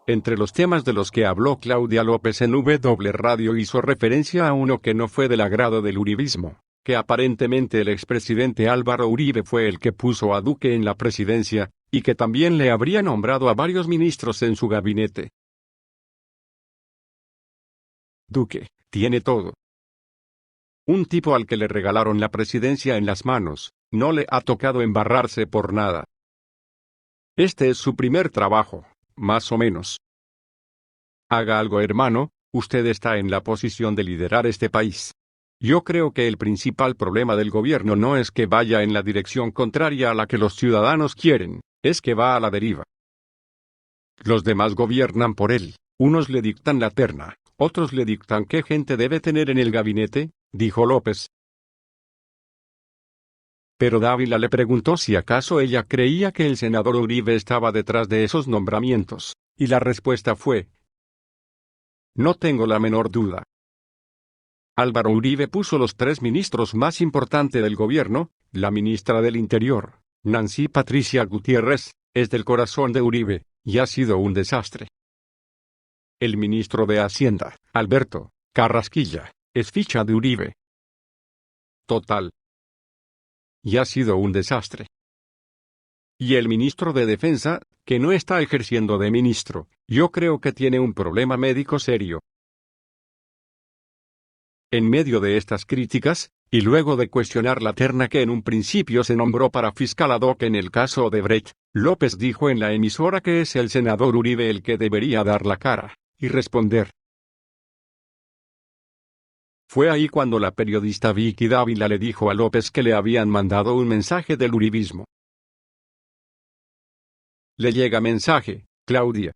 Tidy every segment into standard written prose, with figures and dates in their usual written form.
Entre los temas de los que habló Claudia López en W Radio hizo referencia a uno que no fue del agrado del uribismo, que aparentemente el expresidente Álvaro Uribe fue el que puso a Duque en la presidencia, y que también le habría nombrado a varios ministros en su gabinete. Duque tiene todo. Un tipo al que le regalaron la presidencia en las manos, no le ha tocado embarrarse por nada. Este es su primer trabajo, más o menos. Haga algo, hermano, usted está en la posición de liderar este país. Yo creo que el principal problema del gobierno no es que vaya en la dirección contraria a la que los ciudadanos quieren, es que va a la deriva. Los demás gobiernan por él, unos le dictan la terna, otros le dictan qué gente debe tener en el gabinete, dijo López. Pero Dávila le preguntó si acaso ella creía que el senador Uribe estaba detrás de esos nombramientos, y la respuesta fue: no tengo la menor duda. Álvaro Uribe puso los 3 ministros más importantes del gobierno. La ministra del Interior, Nancy Patricia Gutiérrez, es del corazón de Uribe, y ha sido un desastre. El ministro de Hacienda, Alberto Carrasquilla, es ficha de Uribe. Total. Y ha sido un desastre. Y el ministro de Defensa, que no está ejerciendo de ministro, yo creo que tiene un problema médico serio. En medio de estas críticas, y luego de cuestionar la terna que en un principio se nombró para fiscal ad hoc en el caso Odebrecht, López dijo en la emisora que es el senador Uribe el que debería dar la cara y responder. Fue ahí cuando la periodista Vicky Dávila le dijo a López que le habían mandado un mensaje del uribismo. Le llega mensaje, Claudia.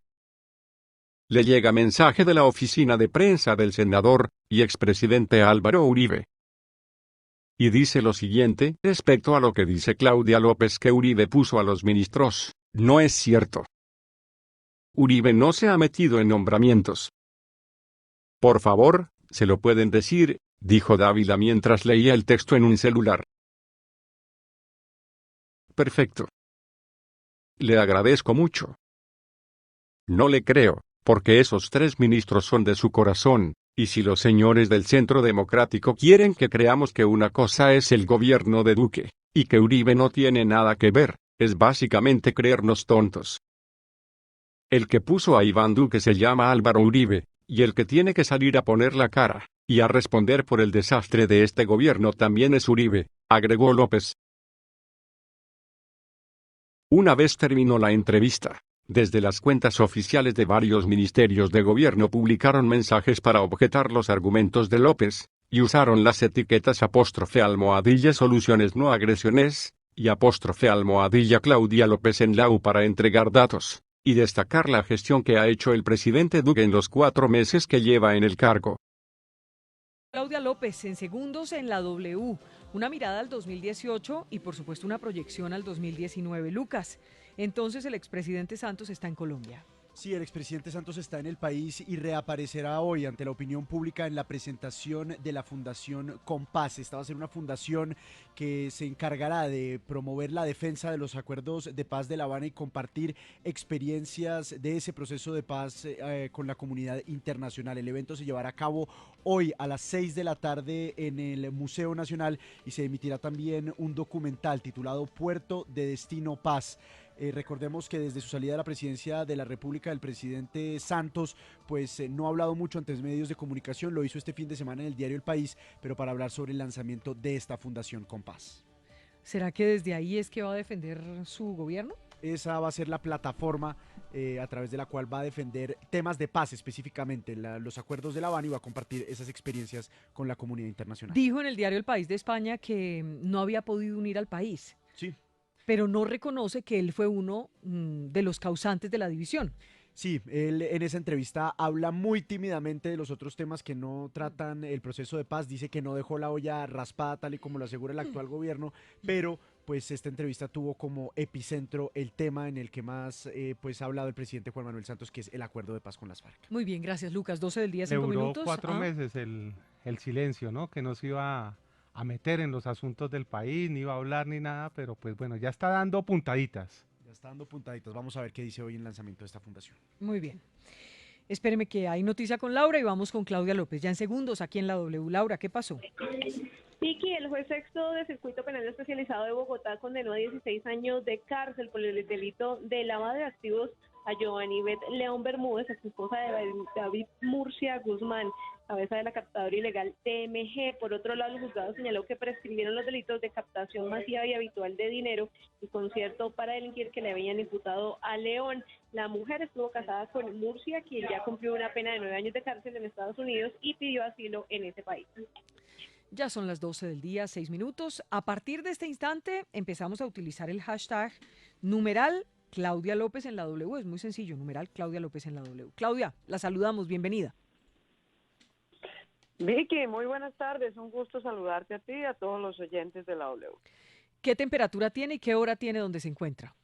Le llega mensaje de la oficina de prensa del senador y expresidente Álvaro Uribe. Y dice lo siguiente respecto a lo que dice Claudia López que Uribe puso a los ministros: no es cierto. Uribe no se ha metido en nombramientos. Por favor, se lo pueden decir, dijo Dávila mientras leía el texto en un celular. Perfecto. Le agradezco mucho. No le creo, porque esos 3 ministros son de su corazón, y si los señores del Centro Democrático quieren que creamos que una cosa es el gobierno de Duque, y que Uribe no tiene nada que ver, es básicamente creernos tontos. El que puso a Iván Duque se llama Álvaro Uribe, y el que tiene que salir a poner la cara, y a responder por el desastre de este gobierno también es Uribe, agregó López. Una vez terminó la entrevista, desde las cuentas oficiales de varios ministerios de gobierno publicaron mensajes para objetar los argumentos de López, y usaron las etiquetas # soluciones no agresiones, y # Claudia López en la U para entregar datos, y destacar la gestión que ha hecho el presidente Duque en los 4 meses que lleva en el cargo. Claudia López, en segundos en la W, una mirada al 2018 y por supuesto una proyección al 2019. Lucas, entonces el expresidente Santos está en Colombia. Sí, el expresidente Santos está en el país y reaparecerá hoy ante la opinión pública en la presentación de la Fundación Compás. Esta va a ser una fundación que se encargará de promover la defensa de los acuerdos de paz de La Habana y compartir experiencias de ese proceso de paz con la comunidad internacional. El evento se llevará a cabo hoy a las 6 de la tarde en el Museo Nacional y se emitirá también un documental titulado Puerto de Destino Paz. Recordemos que desde su salida a la presidencia de la República, el presidente Santos no ha hablado mucho ante medios de comunicación. Lo hizo este fin de semana en el diario El País, pero para hablar sobre el lanzamiento de esta Fundación Compás. ¿Será que desde ahí es que va a defender su gobierno? Esa va a ser la plataforma a través de la cual va a defender temas de paz específicamente, los acuerdos de La Habana, y va a compartir esas experiencias con la comunidad internacional. Dijo en el diario El País de España que no había podido unir al país. Sí. Pero no reconoce que él fue uno de los causantes de la división. Sí, él en esa entrevista habla muy tímidamente de los otros temas que no tratan el proceso de paz. Dice que no dejó la olla raspada tal y como lo asegura el actual gobierno, pero esta entrevista tuvo como epicentro el tema en el que más ha hablado el presidente Juan Manuel Santos, que es el acuerdo de paz con las FARC. Muy bien, gracias Lucas. 12 del día, 5 minutos. Duró 4 meses el silencio, ¿no? Que no se iba a meter en los asuntos del país, ni iba a hablar ni nada, pero ya está dando puntaditas. Ya está dando puntaditas. Vamos a ver qué dice hoy en lanzamiento de esta fundación. Muy bien. Espéreme que hay noticia con Laura y vamos con Claudia López. Ya en segundos aquí en la W. Laura, ¿qué pasó? Vicky, el juez sexto del Circuito Penal Especializado de Bogotá condenó a 16 años de cárcel por el delito de lavado de activos a Giovanni Bet León Bermúdez, ex esposa de David Murcia Guzmán, cabeza de la captadora ilegal TMG. Por otro lado, el juzgado señaló que prescribieron los delitos de captación masiva y habitual de dinero y concierto para delinquir que le habían imputado a León. La mujer estuvo casada con Murcia, quien ya cumplió una pena de 9 años de cárcel en Estados Unidos y pidió asilo en ese país. Ya son las 12 del día, 6 minutos. A partir de este instante empezamos a utilizar el hashtag numeral Claudia López en la W. Es muy sencillo, numeral Claudia López en la W. Claudia, la saludamos, bienvenida. Vicky, muy buenas tardes. Un gusto saludarte a ti y a todos los oyentes de la W. ¿Qué temperatura tiene y qué hora tiene donde se encuentra?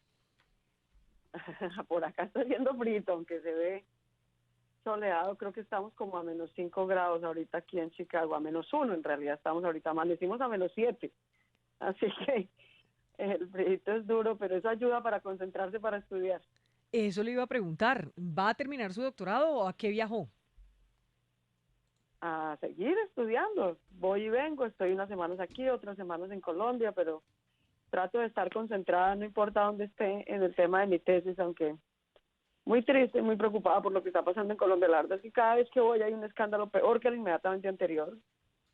Por acá está haciendo frito, aunque se ve soleado. Creo que estamos como a menos 5 grados ahorita aquí en Chicago, a menos 1 en realidad. Estamos ahorita, amanecimos a menos 7. Así que el frito es duro, pero eso ayuda para concentrarse para estudiar. Eso le iba a preguntar. ¿Va a terminar su doctorado o a qué viajó? A seguir estudiando. Voy y vengo, estoy unas semanas aquí, otras semanas en Colombia, pero trato de estar concentrada, no importa dónde esté, en el tema de mi tesis, aunque muy triste, muy preocupada por lo que está pasando en Colombia. La verdad es que cada vez que voy hay un escándalo peor que el inmediatamente anterior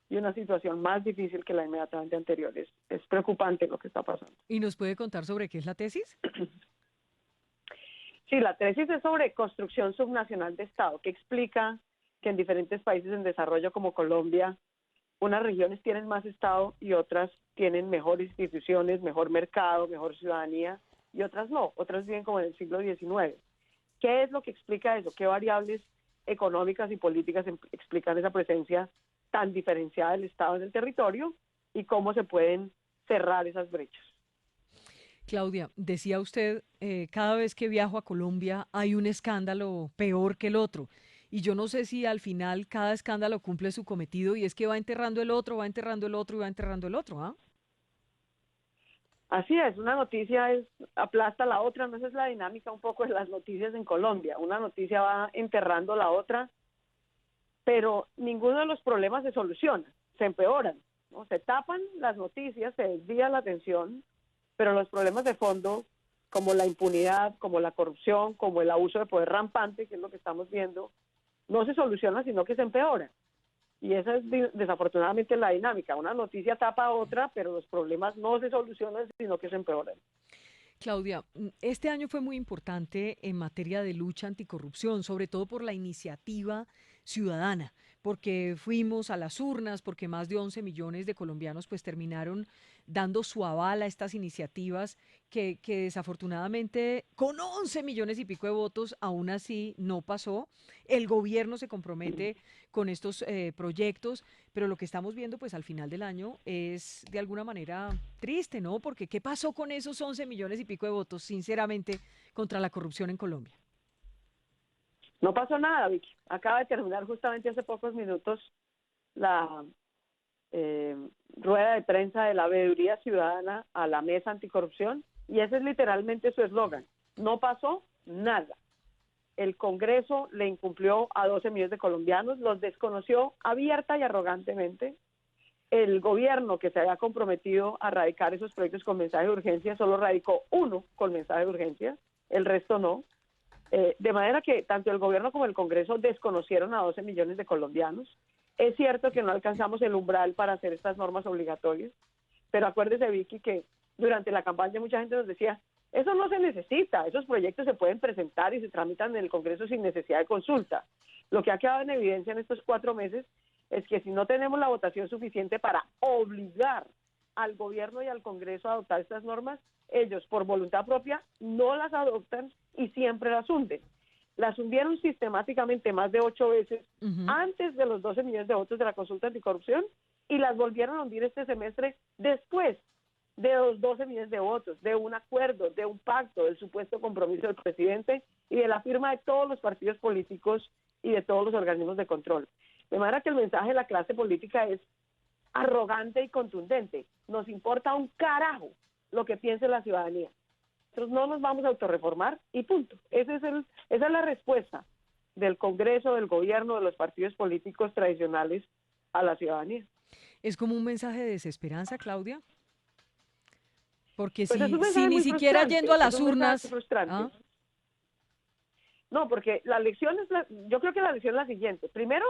y una situación más difícil que la inmediatamente anterior. Es preocupante lo que está pasando. ¿Y nos puede contar sobre qué es la tesis? Sí, la tesis es sobre construcción subnacional de Estado, que explica que en diferentes países en desarrollo como Colombia, unas regiones tienen más Estado y otras tienen mejores instituciones, mejor mercado, mejor ciudadanía, y otras no, otras viven como en el siglo XIX. ¿Qué es lo que explica eso? ¿Qué variables económicas y políticas explican esa presencia tan diferenciada del Estado en el territorio y cómo se pueden cerrar esas brechas? Claudia, decía usted, cada vez que viajo a Colombia hay un escándalo peor que el otro. Y yo no sé si al final cada escándalo cumple su cometido y es que va enterrando el otro, va enterrando el otro y va enterrando el otro, ¿ah? Así es, una noticia aplasta a la otra, no esa es la dinámica un poco de las noticias en Colombia. Una noticia va enterrando la otra, pero ninguno de los problemas se soluciona, se empeoran, ¿no? Se tapan las noticias, se desvía la atención, pero los problemas de fondo, como la impunidad, como la corrupción, como el abuso de poder rampante, que es lo que estamos viendo, no se solucionan, sino que se empeoran. Y esa es desafortunadamente la dinámica. Una noticia tapa a otra, pero los problemas no se solucionan, sino que se empeoran. Claudia, este año fue muy importante en materia de lucha anticorrupción, sobre todo por la iniciativa ciudadana, porque fuimos a las urnas, porque más de 11 millones de colombianos pues terminaron dando su aval a estas iniciativas que desafortunadamente con 11 millones y pico de votos aún así no pasó. El gobierno se compromete con estos proyectos, pero lo que estamos viendo pues al final del año es de alguna manera triste, ¿no? Porque ¿qué pasó con esos 11 millones y pico de votos, sinceramente, contra la corrupción en Colombia? No pasó nada, Vicky. Acaba de terminar justamente hace pocos minutos la rueda de prensa de la veeduría ciudadana a la mesa anticorrupción y ese es literalmente su eslogan. No pasó nada. El Congreso le incumplió a 12 millones de colombianos, los desconoció abierta y arrogantemente. El gobierno que se había comprometido a radicar esos proyectos con mensaje de urgencia solo radicó uno con mensaje de urgencia, el resto no. De manera que tanto el gobierno como el Congreso desconocieron a 12 millones de colombianos. Es cierto que no alcanzamos el umbral para hacer estas normas obligatorias, pero acuérdese, Vicky, que durante la campaña mucha gente nos decía, eso no se necesita, esos proyectos se pueden presentar y se tramitan en el Congreso sin necesidad de consulta. Lo que ha quedado en evidencia en estos 4 meses es que si no tenemos la votación suficiente para obligar al gobierno y al Congreso a adoptar estas normas, ellos por voluntad propia no las adoptan y siempre las hunden. Las hundieron sistemáticamente más de 8 veces antes de los 12 millones de votos de la consulta anticorrupción y las volvieron a hundir este semestre después de los 12 millones de votos, de un acuerdo, de un pacto, del supuesto compromiso del presidente y de la firma de todos los partidos políticos y de todos los organismos de control. De manera que el mensaje de la clase política es arrogante y contundente. Nos importa un carajo lo que piense la ciudadanía. nosotros no nos vamos a autorreformar y punto. Esa es la respuesta del Congreso, del gobierno, de los partidos políticos tradicionales a la ciudadanía. ¿Es como un mensaje de desesperanza, Claudia? Porque Pues es un si mensaje ni muy siquiera frustrante, yendo a las es un mensaje urnas... frustrante. ¿ah? No, porque la lección yo creo que la lección es la siguiente. Primero,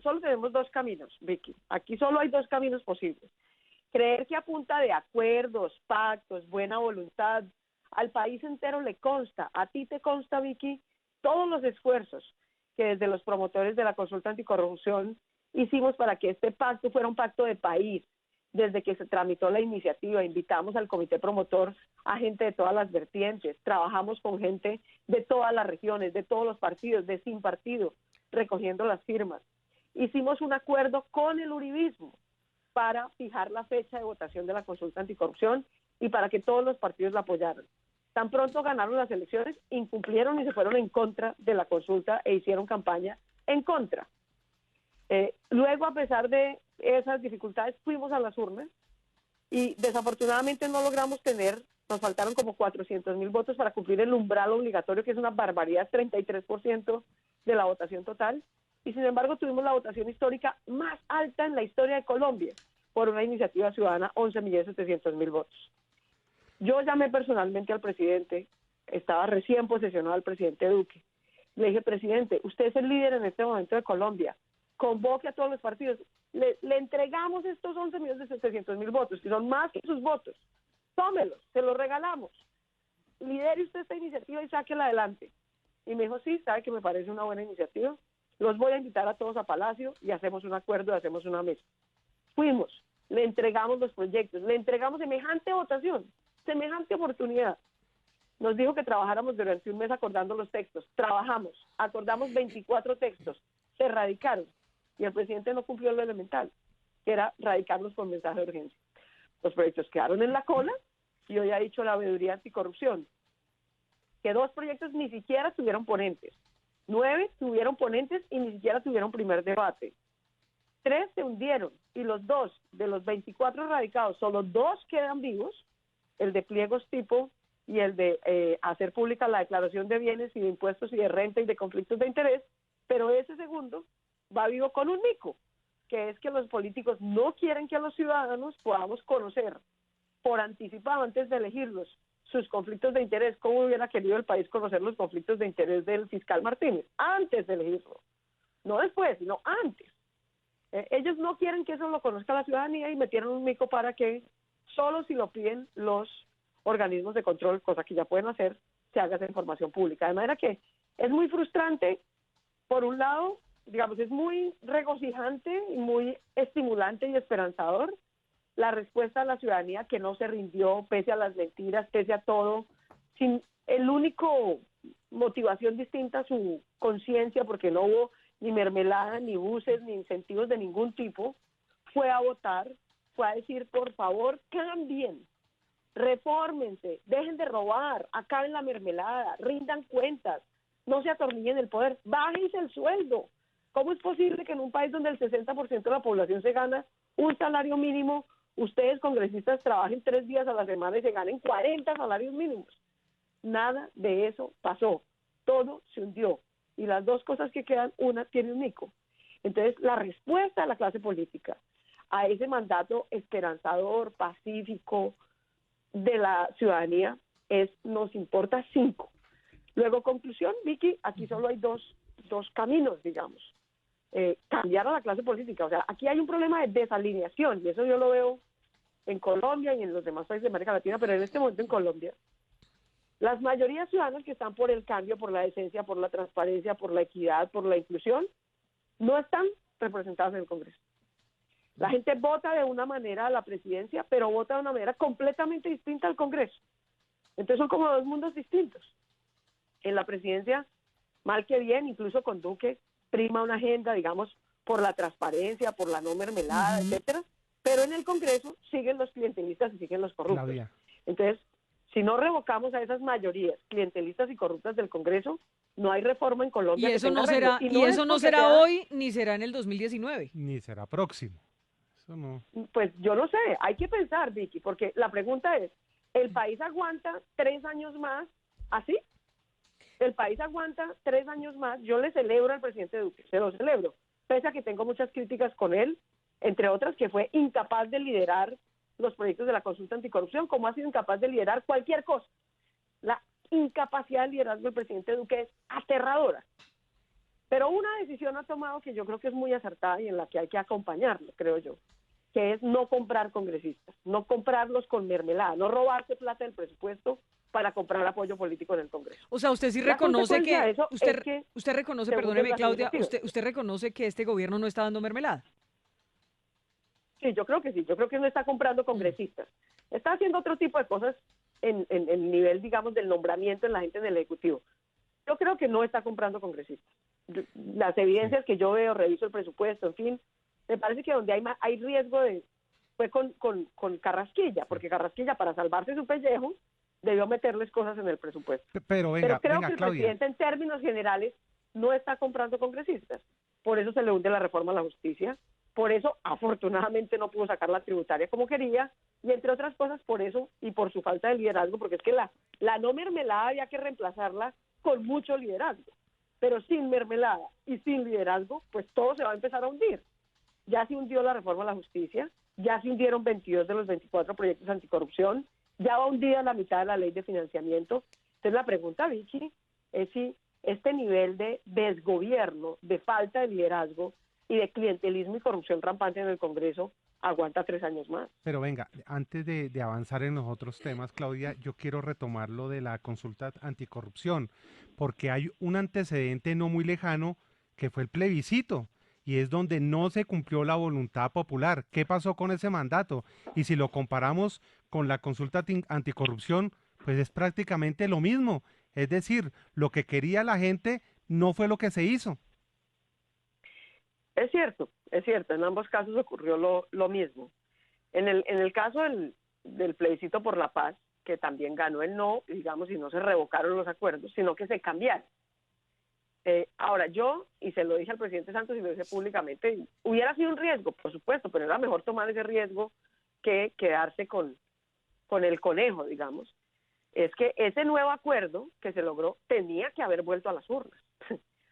solo tenemos dos caminos, Vicky. Aquí solo hay dos caminos posibles. Creer que a punta de acuerdos, pactos, buena voluntad, al país entero le consta, a ti te consta, Vicky, todos los esfuerzos que desde los promotores de la consulta anticorrupción hicimos para que este pacto fuera un pacto de país. Desde que se tramitó la iniciativa, invitamos al comité promotor a gente de todas las vertientes, trabajamos con gente de todas las regiones, de todos los partidos, de sin partido, recogiendo las firmas. Hicimos un acuerdo con el uribismo para fijar la fecha de votación de la consulta anticorrupción y para que todos los partidos la apoyaran. Tan pronto ganaron las elecciones, incumplieron y se fueron en contra de la consulta e hicieron campaña en contra. Luego, a pesar de esas dificultades, fuimos a las urnas y desafortunadamente no logramos nos faltaron como 400.000 votos para cumplir el umbral obligatorio, que es una barbaridad, 33% de la votación total, y sin embargo tuvimos la votación histórica más alta en la historia de Colombia por una iniciativa ciudadana, 11.700.000 votos. Yo llamé personalmente al presidente, estaba recién posesionado el presidente Duque, le dije: presidente, usted es el líder en este momento de Colombia, convoque a todos los partidos, le entregamos estos 11.700.000 votos, que son más que sus votos, tómelos, se los regalamos, lidere usted esta iniciativa y sáquela adelante. Y me dijo: sí, sabe que me parece una buena iniciativa, los voy a invitar a todos a Palacio y hacemos un acuerdo, hacemos una mesa. Fuimos, le entregamos los proyectos, le entregamos semejante votación, semejante oportunidad. Nos dijo que trabajáramos durante un mes acordando los textos, trabajamos, acordamos 24 textos, se radicaron. Y el presidente no cumplió lo elemental, que era radicarlos por mensaje de urgencia. Los proyectos quedaron en la cola y hoy ha dicho la veeduría anticorrupción que 2 proyectos ni siquiera tuvieron ponentes, 9 tuvieron ponentes y ni siquiera tuvieron primer debate. 3 se hundieron y los 2 de los 24 radicados, solo 2 quedan vivos, el de pliegos tipo y el de hacer pública la declaración de bienes y de impuestos y de renta y de conflictos de interés, pero ese segundo va vivo con un mico, que es que los políticos no quieren que a los ciudadanos podamos conocer por anticipado, antes de elegirlos, sus conflictos de interés. ¿Cómo hubiera querido el país conocer los conflictos de interés del fiscal Martínez? Antes de elegirlo, no después, sino antes. Ellos no quieren que eso lo conozca la ciudadanía y metieron un mico para que solo si lo piden los organismos de control, cosa que ya pueden hacer, se haga esa información pública. De manera que es muy frustrante, por un lado, digamos, es muy regocijante y muy estimulante y esperanzador la respuesta de la ciudadanía, que no se rindió pese a las mentiras, pese a todo, sin el único motivación distinta a su conciencia, porque no hubo ni mermelada, ni buses, ni incentivos de ningún tipo, fue a votar, fue a decir: por favor, cambien, refórmense, dejen de robar, acaben la mermelada, rindan cuentas, no se atornillen el poder, bájense el sueldo. ¿Cómo es posible que en un país donde el 60% de la población se gana un salario mínimo, ustedes congresistas trabajen 3 días a la semana y se ganen 40 salarios mínimos? Nada de eso pasó, todo se hundió. Y las 2 cosas que quedan, una tiene un mico. Entonces, la respuesta de la clase política a ese mandato esperanzador, pacífico de la ciudadanía es: nos importa 5. Luego, conclusión, Vicky, aquí solo hay dos caminos, digamos. Cambiar a la clase política. O sea, aquí hay un problema de desalineación, y eso yo lo veo en Colombia y en los demás países de América Latina, pero en este momento en Colombia, las mayorías ciudadanas que están por el cambio, por la decencia, por la transparencia, por la equidad, por la inclusión, no están representadas en el Congreso. La gente vota de una manera a la presidencia, pero vota de una manera completamente distinta al Congreso. Entonces son como 2 mundos distintos. En la presidencia, mal que bien, incluso con Duque, prima una agenda, digamos, por la transparencia, por la no mermelada, etcétera, pero en el Congreso siguen los clientelistas y siguen los corruptos. Claudia. Entonces, si no revocamos a esas mayorías clientelistas y corruptas del Congreso, no hay reforma en Colombia. Y que eso tenga no será, arreglo. y eso no será hoy, ni será en el 2019. Ni será próximo. Eso no. Pues yo no sé, hay que pensar, Vicky, porque la pregunta es: El país aguanta 3 años más, así. El país aguanta 3 años más. Yo le celebro al presidente Duque, se lo celebro, pese a que tengo muchas críticas con él, entre otras que fue incapaz de liderar los proyectos de la consulta anticorrupción, como ha sido incapaz de liderar cualquier cosa. La incapacidad de liderazgo del presidente Duque es aterradora. Pero una decisión ha tomado que yo creo que es muy acertada y en la que hay que acompañarlo, creo yo, que es no comprar congresistas, no comprarlos con mermelada, no robarse plata del presupuesto para comprar apoyo político en el Congreso. O sea, usted sí La reconoce consecuencia de que, eso usted, es que, usted reconoce, según perdóneme las Claudia, iniciativas. usted reconoce que este gobierno no está dando mermelada. Sí, yo creo que sí, yo creo que no está comprando congresistas, está haciendo otro tipo de cosas en el nivel, digamos, del nombramiento en la gente en el Ejecutivo. Yo creo que no está comprando congresistas. Las evidencias que yo veo, reviso el presupuesto, en fin, me parece que donde hay riesgo fue con Carrasquilla, porque Carrasquilla, para salvarse su pellejo, debió meterles cosas en el presupuesto. Pero Pero creo venga, que el Claudia. presidente en términos generales no está comprando congresistas. Por eso se le hunde la reforma a la justicia, por eso afortunadamente no pudo sacar la tributaria como quería, y entre otras cosas por eso y por su falta de liderazgo, porque es que la no mermelada había que reemplazarla con mucho liderazgo, pero sin mermelada y sin liderazgo, pues todo se va a empezar a hundir. Ya se hundió la reforma a la justicia, ya se hundieron 22 de los 24 proyectos anticorrupción, ya va hundida la mitad de la ley de financiamiento. Entonces la pregunta, Vicky, es si este nivel de desgobierno, de falta de liderazgo y de clientelismo y corrupción rampante en el Congreso aguanta 3 años más. Pero venga, antes de avanzar en los otros temas, Claudia, yo quiero retomar lo de la consulta anticorrupción, porque hay un antecedente no muy lejano que fue el plebiscito, y es donde no se cumplió la voluntad popular. ¿Qué pasó con ese mandato? Y si lo comparamos con la consulta anticorrupción, pues es prácticamente lo mismo. Es decir, lo que quería la gente no fue lo que se hizo. Es cierto, en ambos casos ocurrió lo mismo. En el caso del plebiscito por la paz, que también ganó el no, digamos, y no se revocaron los acuerdos, sino que se cambiaron. Ahora yo, y se lo dije al presidente Santos y lo dije públicamente, hubiera sido un riesgo, por supuesto, pero era mejor tomar ese riesgo que quedarse con el conejo, digamos. Es que ese nuevo acuerdo que se logró tenía que haber vuelto a las urnas.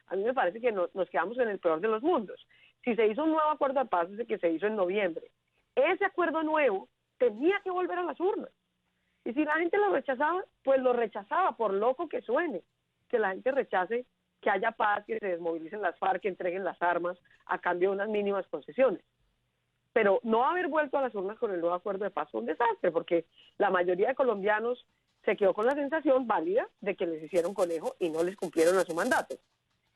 A mí me parece que nos quedamos en el peor de los mundos. Si se hizo un nuevo acuerdo de paz, ese que se hizo en noviembre, ese acuerdo nuevo tenía que volver a las urnas. Y si la gente lo rechazaba, pues lo rechazaba, por loco que suene, que la gente rechace que haya paz, que se desmovilicen las FARC, que entreguen las armas a cambio de unas mínimas concesiones. Pero no haber vuelto a las urnas con el nuevo acuerdo de paz fue un desastre, porque la mayoría de colombianos se quedó con la sensación válida de que les hicieron conejo y no les cumplieron a su mandato.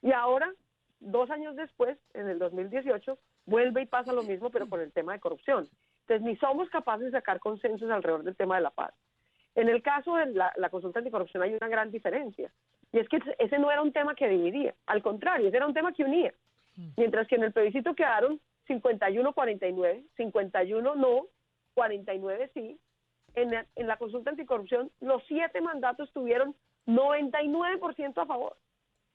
Y ahora, 2 años después, en el 2018, vuelve y pasa lo mismo, pero con el tema de corrupción. Entonces, ni somos capaces de sacar consensos alrededor del tema de la paz. En el caso de la consulta anticorrupción hay una gran diferencia, y es que ese no era un tema que dividía, al contrario, ese era un tema que unía. Mientras que en el plebiscito quedaron 51-49, 51 no, 49 sí. En la consulta anticorrupción, los 7 mandatos tuvieron 99% a favor.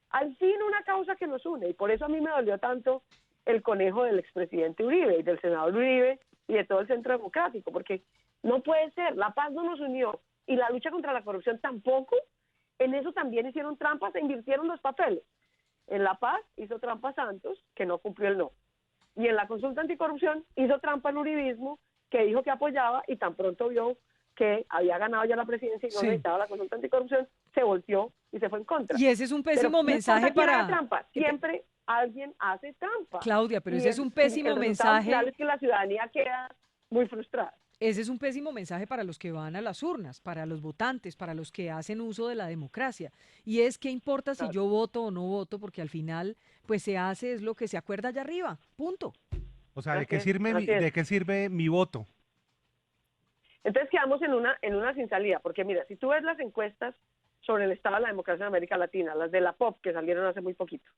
Al fin una causa que nos une, y por eso a mí me dolió tanto el conejo del expresidente Uribe y del senador Uribe y de todo el Centro Democrático, porque no puede ser, la paz no nos unió y la lucha contra la corrupción tampoco. En eso también hicieron trampas e invirtieron los papeles. En la paz hizo trampa Santos, que no cumplió el no. Y en la consulta anticorrupción hizo trampa el uribismo, que dijo que apoyaba y tan pronto vio que había ganado ya la presidencia y no necesitaba la consulta anticorrupción, se volteó y se fue en contra. Y ese es un pésimo mensaje para... trampa, siempre alguien hace trampa. Claudia, pero ese es un el pésimo resultado mensaje. final es que la ciudadanía queda muy frustrada. Ese es un pésimo mensaje para los que van a las urnas, para los votantes, para los que hacen uso de la democracia. Y es qué importa si yo voto o no voto, porque al final, pues se hace es lo que se acuerda allá arriba. Punto. O sea, ¿de qué sirve mi voto? Entonces quedamos en una sin salida, porque mira, si tú ves las encuestas sobre el estado de la democracia en América Latina, las de la POP que salieron hace muy poquito,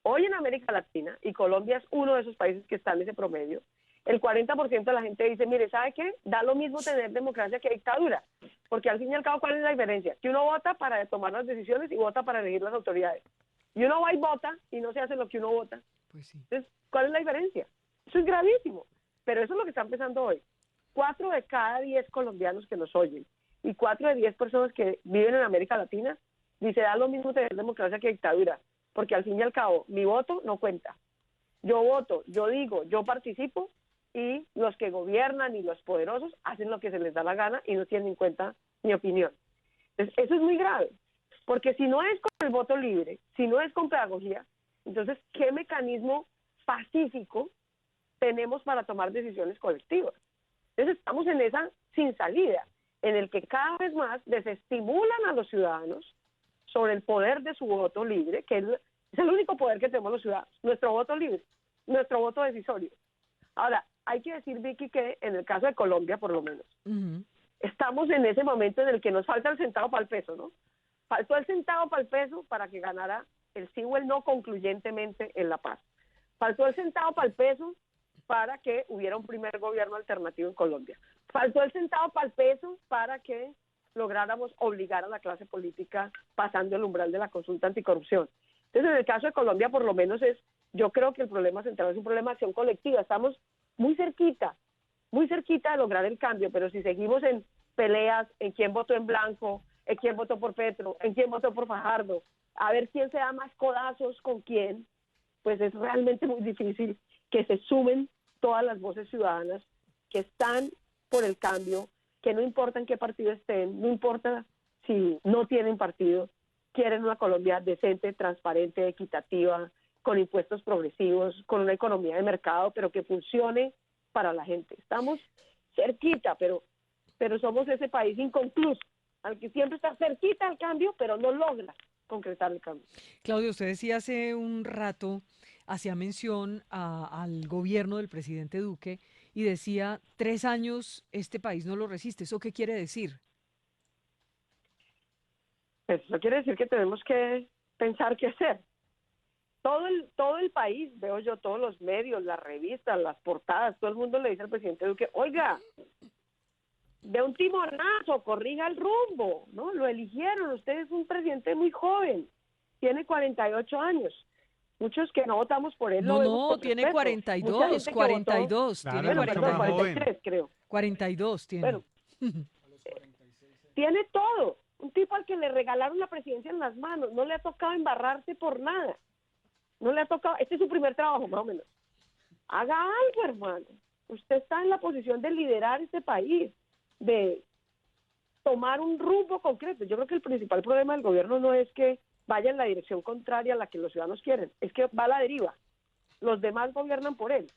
hoy en América Latina, y Colombia es uno de esos países que está en ese promedio, el 40% de la gente dice, mire, ¿sabe qué? Da lo mismo tener democracia que dictadura, porque al fin y al cabo, ¿cuál es la diferencia? Que uno vota para tomar las decisiones y vota para elegir las autoridades. Y uno va y vota y no se hace lo que uno vota. Pues sí. Entonces, ¿cuál es la diferencia? Eso es gravísimo, pero eso es lo que está empezando hoy. 4 de cada 10 colombianos que nos oyen y 4 de 10 personas que viven en América Latina dice da lo mismo tener democracia que dictadura, porque al fin y al cabo mi voto no cuenta. Yo voto, yo digo, yo participo y los que gobiernan y los poderosos hacen lo que se les da la gana y no tienen en cuenta mi opinión. Entonces, eso es muy grave, porque si no es con el voto libre, si no es con pedagogía, entonces, ¿qué mecanismo pacífico tenemos para tomar decisiones colectivas? Entonces, estamos en esa sin salida, en el que cada vez más desestimulan a los ciudadanos sobre el poder de su voto libre, que es el único poder que tenemos los ciudadanos, nuestro voto libre, nuestro voto decisorio. Ahora, hay que decir, Vicky, que en el caso de Colombia, por lo menos, estamos en ese momento en el que nos falta el centavo para el peso, ¿no? Faltó el centavo para el peso para que ganara el sí o el no concluyentemente en La Paz. Faltó el centavo para el peso para que hubiera un primer gobierno alternativo en Colombia. Faltó el centavo para el peso para que lográramos obligar a la clase política pasando el umbral de la consulta anticorrupción. Entonces, en el caso de Colombia, por lo menos yo creo que el problema central es un problema de acción colectiva. Estamos muy cerquita de lograr el cambio, pero si seguimos en peleas, en quién votó en blanco, en quién votó por Petro, en quién votó por Fajardo, a ver quién se da más codazos con quién, pues es realmente muy difícil que se sumen todas las voces ciudadanas que están por el cambio, que no importa en qué partido estén, no importa si no tienen partido, quieren una Colombia decente, transparente, equitativa, con impuestos progresivos, con una economía de mercado, pero que funcione para la gente. Estamos cerquita, pero somos ese país inconcluso, al que siempre está cerquita al cambio, pero no logra concretar el cambio. Claudio, usted decía hace un rato, hacía mención al gobierno del presidente Duque y decía, 3 años este país no lo resiste. ¿Eso qué quiere decir? Pues eso quiere decir que tenemos que pensar qué hacer. Todo el país, veo yo, todos los medios, las revistas, las portadas, todo el mundo le dice al presidente Duque, oiga, de un timonazo, corrija el rumbo, ¿no? Lo eligieron, usted es un presidente muy joven, tiene 48 años. Muchos que no votamos por él lo vemos con tiene respeto. 42, 42, Claro, tiene mucho más 42, 43, creo. 42 tiene. Bueno, tiene todo. Un tipo al que le regalaron la presidencia en las manos, no le ha tocado embarrarse por nada. No le ha tocado, este es su primer trabajo, más o menos. Haga algo, hermano. Usted está en la posición de liderar este país, de tomar un rumbo concreto. Yo creo que el principal problema del gobierno no es que vaya en la dirección contraria a la que los ciudadanos quieren, es que va a la deriva. Los demás gobiernan por él.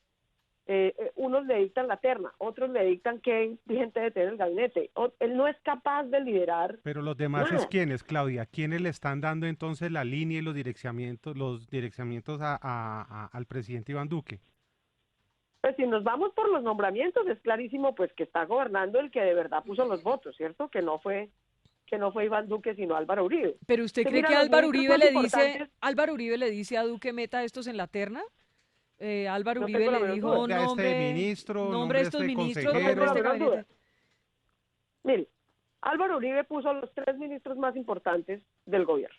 Unos le dictan la terna, otros le dictan qué gente debe tener el gabinete. Él no es capaz de liderar. Pero los demás nada. es quiénes, Claudia, quiénes le están dando entonces la línea y los direccionamientos al presidente Iván Duque. Pues si nos vamos por los nombramientos, es clarísimo pues que está gobernando el que de verdad puso los votos, ¿cierto? Que no fue Iván Duque, sino Álvaro Uribe. Pero usted cree Mira, que los Álvaro ministros Uribe más le dice, importantes- Álvaro Uribe le dice a Duque meta estos en la terna? Álvaro No Uribe tengo la le menor dijo duda. Nombre a este nombre, ministro, nombre nombre a estos este ministros, consejero. nombre este No tengo la menor gabinete. Mire, Álvaro Uribe puso los 3 ministros más importantes del gobierno.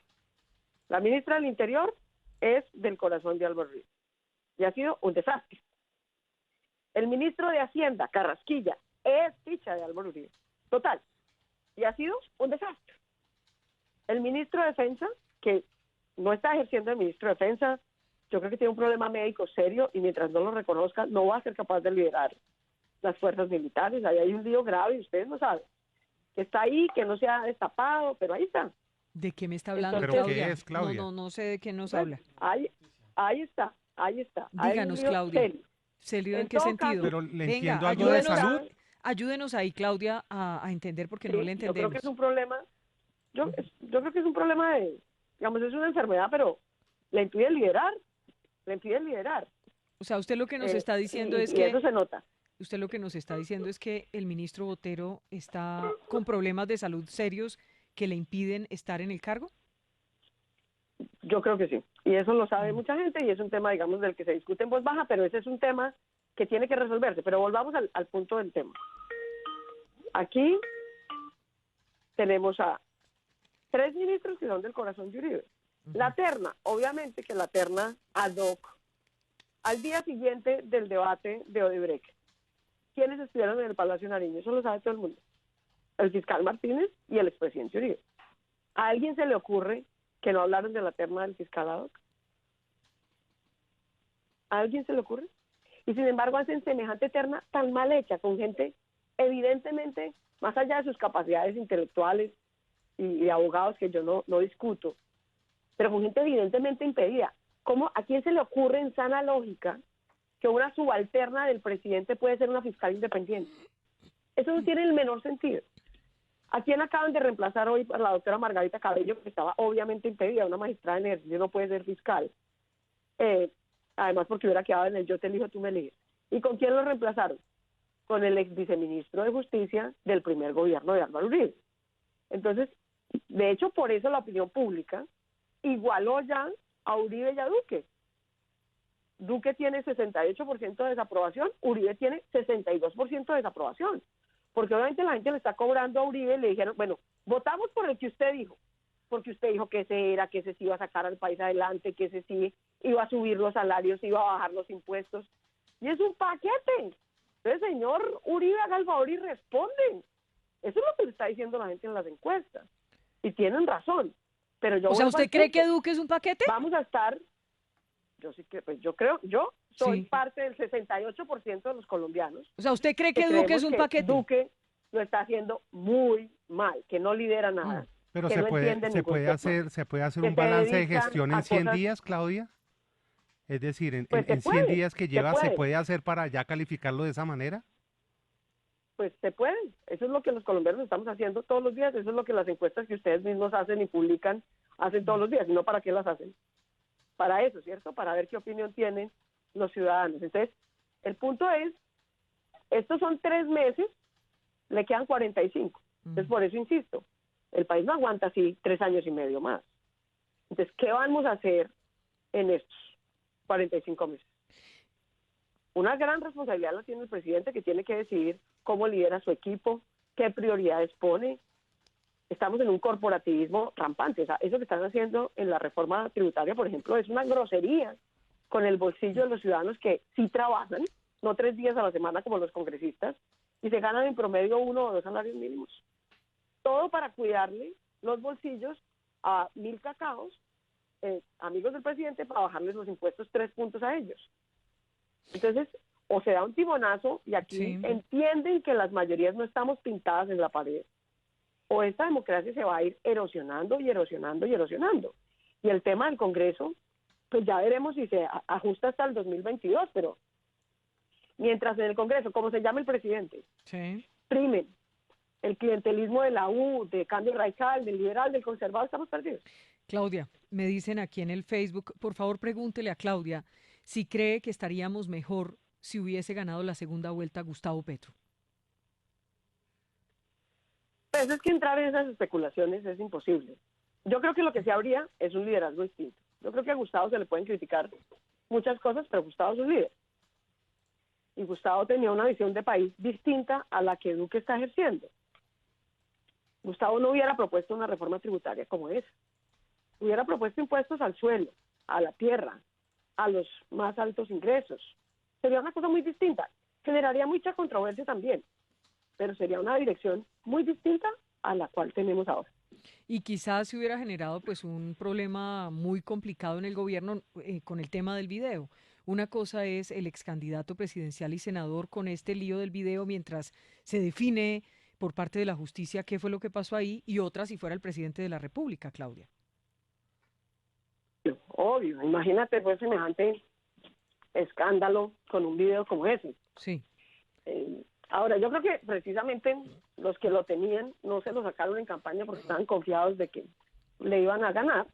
La ministra del Interior es del corazón de Álvaro Uribe y ha sido un desastre. El ministro de Hacienda, Carrasquilla, es ficha de Álvaro Uribe. Total. Y ha sido un desastre. El ministro de Defensa, que no está ejerciendo el ministro de Defensa, yo creo que tiene un problema médico serio y mientras no lo reconozca, no va a ser capaz de liderar las fuerzas militares. Ahí hay un lío grave y ustedes no saben. Que está ahí, que no se ha destapado, pero ahí está. ¿De qué me está hablando, ¿Pero Claudia? qué es, Claudia? No sé de qué nos Bueno, habla. ahí está. Hay un Díganos, lío Claudia. serio. ¿Serio en En qué todo sentido? caso- Pero le Venga, entiendo algo de ayúdenos, salud. ayúdenos ahí, Claudia, a entender porque no Sí, le yo creo entendemos. que es un problema, yo creo que es un problema digamos, es una enfermedad, pero le impide liderar. O sea, usted lo que nos está diciendo es y que eso se nota. usted lo que nos está diciendo es que el ministro Botero está con problemas de salud serios que le impiden estar en el cargo. Yo creo que sí. Y eso lo sabe mucha gente y es un tema, digamos, del que se discute en voz baja, pero ese es un tema que tiene que resolverse. Pero volvamos al punto del tema. Aquí tenemos a 3 ministros que son del corazón de Uribe. La terna, obviamente que la terna ad hoc, al día siguiente del debate de Odebrecht. ¿Quiénes estuvieron en el Palacio Nariño? Eso lo sabe todo el mundo. el fiscal Martínez y el expresidente Uribe. ¿A alguien se le ocurre que no hablaron de la terna del fiscal ad hoc? ¿A alguien se le ocurre? Y sin embargo hacen semejante terna tan mal hecha, con gente evidentemente, más allá de sus capacidades intelectuales y de abogados que yo no discuto, pero con gente evidentemente impedida. ¿Cómo, a quién se le ocurre en sana lógica que una subalterna del presidente puede ser una fiscal independiente? Eso no tiene el menor sentido. ¿A quién acaban de reemplazar hoy? A la doctora Margarita Cabello, que estaba obviamente impedida, una magistrada en ejercicio no puede ser fiscal. Además porque hubiera quedado en el yo te elijo, tú me eliges. ¿Y con quién lo reemplazaron? Con el ex viceministro de Justicia del primer gobierno de Álvaro Uribe. Entonces, de hecho, por eso la opinión pública igualó ya a Uribe y a Duque. Duque tiene 68% de desaprobación, Uribe tiene 62% de desaprobación. Porque obviamente la gente le está cobrando a Uribe y le dijeron, bueno, votamos por el que usted dijo, porque usted dijo que ese era, que ese sí iba a sacar al país adelante, que ese sí iba a subir los salarios, iba a bajar los impuestos. Y es un paquete. Entonces, señor Uribe, haga el favor y responden. Eso es lo que le está diciendo la gente en las encuestas. Y tienen razón. Pero yo O sea, ¿usted cree que Duque es un paquete? Vamos a estar, yo sí que, pues yo creo, yo soy Sí. parte del 68% de los colombianos. O sea, ¿usted cree que Duque creemos es un que paquete? Duque lo está haciendo muy mal, que no lidera nada. Pero que se no entiende se ningún puede tema. hacer, se puede hacer Que un se balance de dedican gestión a en 100 cosas- días, Claudia. Es decir, Pues se en 100 puede, días que se lleva, ¿se puede. puede hacer para ya calificarlo de esa manera? Pues se puede. Eso es lo que los colombianos estamos haciendo todos los días. Eso es lo que las encuestas que ustedes mismos hacen y publican hacen todos los días. ¿Y no para qué las hacen? Para eso, ¿cierto? Para ver qué opinión tienen los ciudadanos. Entonces, el punto es, estos son 3 meses, le quedan 45. Entonces, por eso insisto, el país no aguanta así 3 años y medio más. Entonces, ¿qué vamos a hacer en estos 45 meses? Una gran responsabilidad la tiene el presidente, que tiene que decidir cómo lidera su equipo, qué prioridades pone. Estamos en un corporativismo rampante. O sea, eso que están haciendo en la reforma tributaria, por ejemplo, es una grosería con el bolsillo de los ciudadanos que sí trabajan, no 3 días a la semana como los congresistas, y se ganan en promedio 1 o 2 salarios mínimos. Todo para cuidarle los bolsillos a 1.000 cacaos, amigos del presidente, para bajarles los impuestos 3 puntos a ellos. Entonces, o se da un timonazo, y aquí Sí. entienden que las mayorías no estamos pintadas en la pared, o esta democracia se va a ir erosionando y erosionando y erosionando. Y el tema del Congreso, pues ya veremos si se ajusta hasta el 2022, pero mientras en el Congreso, como se llama el presidente, Sí. primen el clientelismo de la U, de Cambio Radical, del Liberal, del Conservador, estamos perdidos. Claudia, me dicen aquí en el Facebook, por favor pregúntele a Claudia si cree que estaríamos mejor si hubiese ganado la segunda vuelta Gustavo Petro. Pues es que entrar en esas especulaciones es imposible. Yo creo que lo que se habría es un liderazgo distinto. Yo creo que a Gustavo se le pueden criticar muchas cosas, pero Gustavo es un líder. Y Gustavo tenía una visión de país distinta a la que Duque está ejerciendo. Gustavo no hubiera propuesto una reforma tributaria como esa. Hubiera propuesto impuestos al suelo, a la tierra, a los más altos ingresos. Sería una cosa muy distinta. Generaría mucha controversia también, pero sería una dirección muy distinta a la cual tenemos ahora. Y quizás se hubiera generado pues un problema muy complicado en el gobierno con el tema del video. Una cosa es el ex candidato presidencial y senador con este lío del video mientras se define por parte de la justicia qué fue lo que pasó ahí, y otra si fuera el presidente de la República, Claudia. Obvio, imagínate pues semejante escándalo con un video como ese. Sí. Ahora, yo creo que precisamente los que lo tenían no se lo sacaron en campaña porque estaban confiados de que le iban a ganar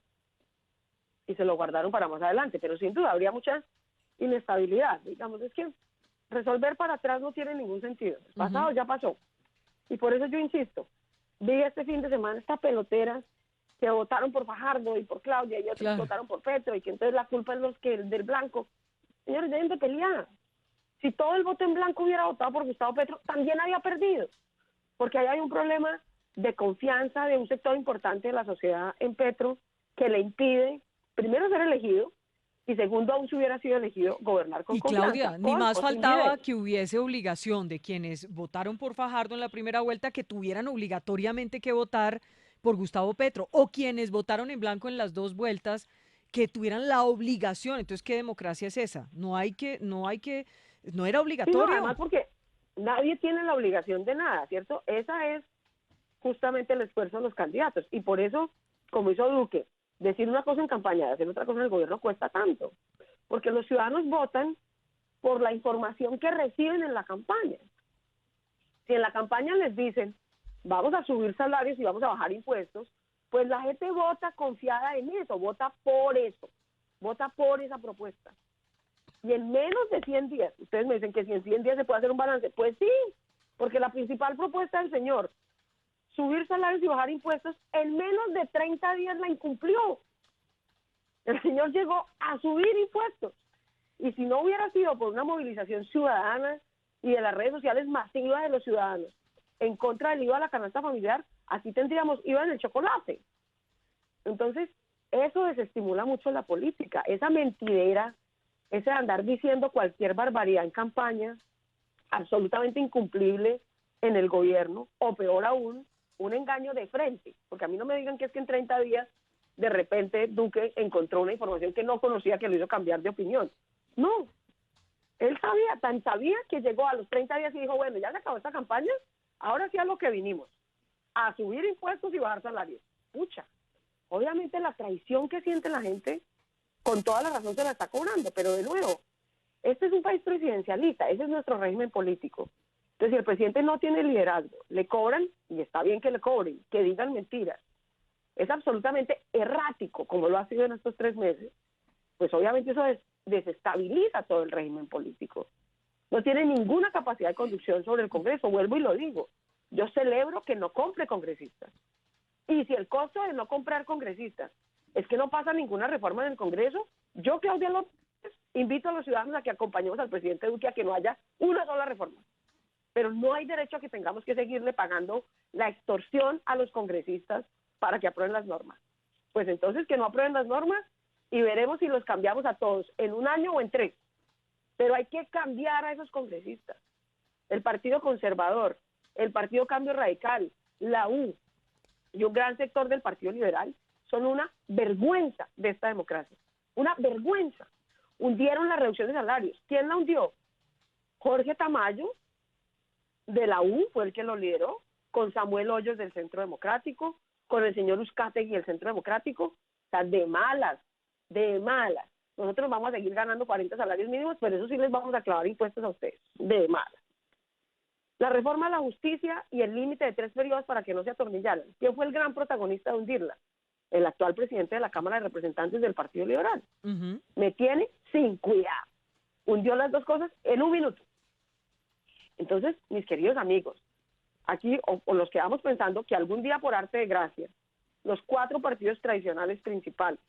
y se lo guardaron para más adelante, pero sin duda habría mucha inestabilidad. Digamos, es que resolver para atrás no tiene ningún sentido. El pasado ya pasó. Y por eso yo insisto, vi este fin de semana esta pelotera que votaron por Fajardo y por Claudia y otros Claro. votaron por Petro, y que entonces la culpa es los que del blanco. Señores, deben de pelear. Si todo el voto en blanco hubiera votado por Gustavo Petro, también había perdido, porque ahí hay un problema de confianza de un sector importante de la sociedad en Petro que le impide, primero, ser elegido, y segundo, aún se hubiera sido elegido gobernar con Y confianza. Claudia, ni con más o sin faltaba videos. que hubiese obligación de quienes votaron por Fajardo en la primera vuelta que tuvieran obligatoriamente que votar por Gustavo Petro, o quienes votaron en blanco en las dos vueltas que tuvieran la obligación. Entonces, ¿qué democracia es esa? No era Sí, no, obligatorio. además porque nadie tiene la obligación de nada, ¿cierto? Esa es justamente el esfuerzo de los candidatos. Y por eso, como hizo Duque, decir una cosa en campaña y hacer otra cosa en el gobierno cuesta tanto. Porque los ciudadanos votan por la información que reciben en la campaña. Si en la campaña les dicen, vamos a subir salarios y vamos a bajar impuestos, pues la gente vota confiada en eso, vota por esa propuesta. Y en menos de 100 días, ustedes me dicen que si en 100 días se puede hacer un balance, pues sí, porque la principal propuesta del señor, subir salarios y bajar impuestos, en menos de 30 días la incumplió. El señor llegó a subir impuestos. Y si no hubiera sido por una movilización ciudadana y de las redes sociales masivas de los ciudadanos en contra del IVA a la canasta familiar, así tendríamos IVA en el chocolate. Entonces, eso desestimula mucho la política, esa mentidera, ese de andar diciendo cualquier barbaridad en campaña, absolutamente incumplible en el gobierno, o peor aún, un engaño de frente, porque a mí no me digan que es que en 30 días de repente Duque encontró una información que no conocía que lo hizo cambiar de opinión. No, él sabía, tan sabía que llegó a los 30 días y dijo, bueno, ya se acabó esta campaña, ahora sí a lo que vinimos, a subir impuestos y bajar salarios. Pucha, obviamente la traición que siente la gente, con toda la razón se la está cobrando, pero de nuevo, este es un país presidencialista, ese es nuestro régimen político. Entonces, si el presidente no tiene liderazgo, le cobran, y está bien que le cobren, que digan mentiras, es absolutamente errático, como lo ha sido en estos 3 meses, pues obviamente eso desestabiliza todo el régimen político. No tiene ninguna capacidad de conducción sobre el Congreso, vuelvo y lo digo. Yo celebro que no compre congresistas. Y si el costo de no comprar congresistas es que no pasa ninguna reforma en el Congreso, yo, Claudia López, invito a los ciudadanos a que acompañemos al presidente Duque a que no haya una sola reforma. Pero no hay derecho a que tengamos que seguirle pagando la extorsión a los congresistas para que aprueben las normas. Pues entonces que no aprueben las normas y veremos si los cambiamos a todos en 1 año o en 3. Pero hay que cambiar a esos congresistas. El Partido Conservador, el Partido Cambio Radical, la U y un gran sector del Partido Liberal son una vergüenza de esta democracia. Una vergüenza. Hundieron la reducción de salarios. ¿Quién la hundió? Jorge Tamayo, de la U, fue el que lo lideró, con Samuel Hoyos del Centro Democrático, con el señor Uzcategui del Centro Democrático. O sea, de malas, de malas. Nosotros vamos a seguir ganando 40 salarios mínimos, pero eso sí les vamos a clavar impuestos a ustedes, de malas. La reforma a la justicia y el límite de 3 periodos para que no se atornillaran. ¿Quién fue el gran protagonista de hundirla? El actual presidente de la Cámara de Representantes del Partido Liberal. Me tiene sin cuidado. Hundió las dos cosas en 1 minuto. Entonces, mis queridos amigos, aquí o los que vamos pensando que algún día por arte de gracia, los 4 partidos tradicionales principales,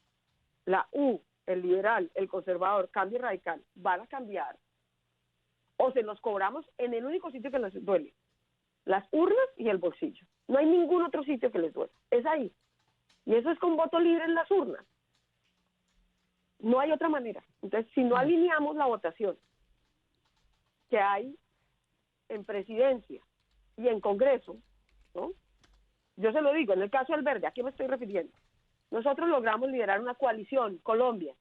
la U, el Liberal, el Conservador, Cambio Radical, van a cambiar, o se los cobramos en el único sitio que les duele, las urnas y el bolsillo. No hay ningún otro sitio que les duele, es ahí. Y eso es con voto libre en las urnas. No hay otra manera. Entonces, si no alineamos la votación que hay en presidencia y en Congreso, ¿no? Yo se lo digo, en el caso del Verde, ¿a qué me estoy refiriendo? Nosotros logramos liderar una coalición, Colombia.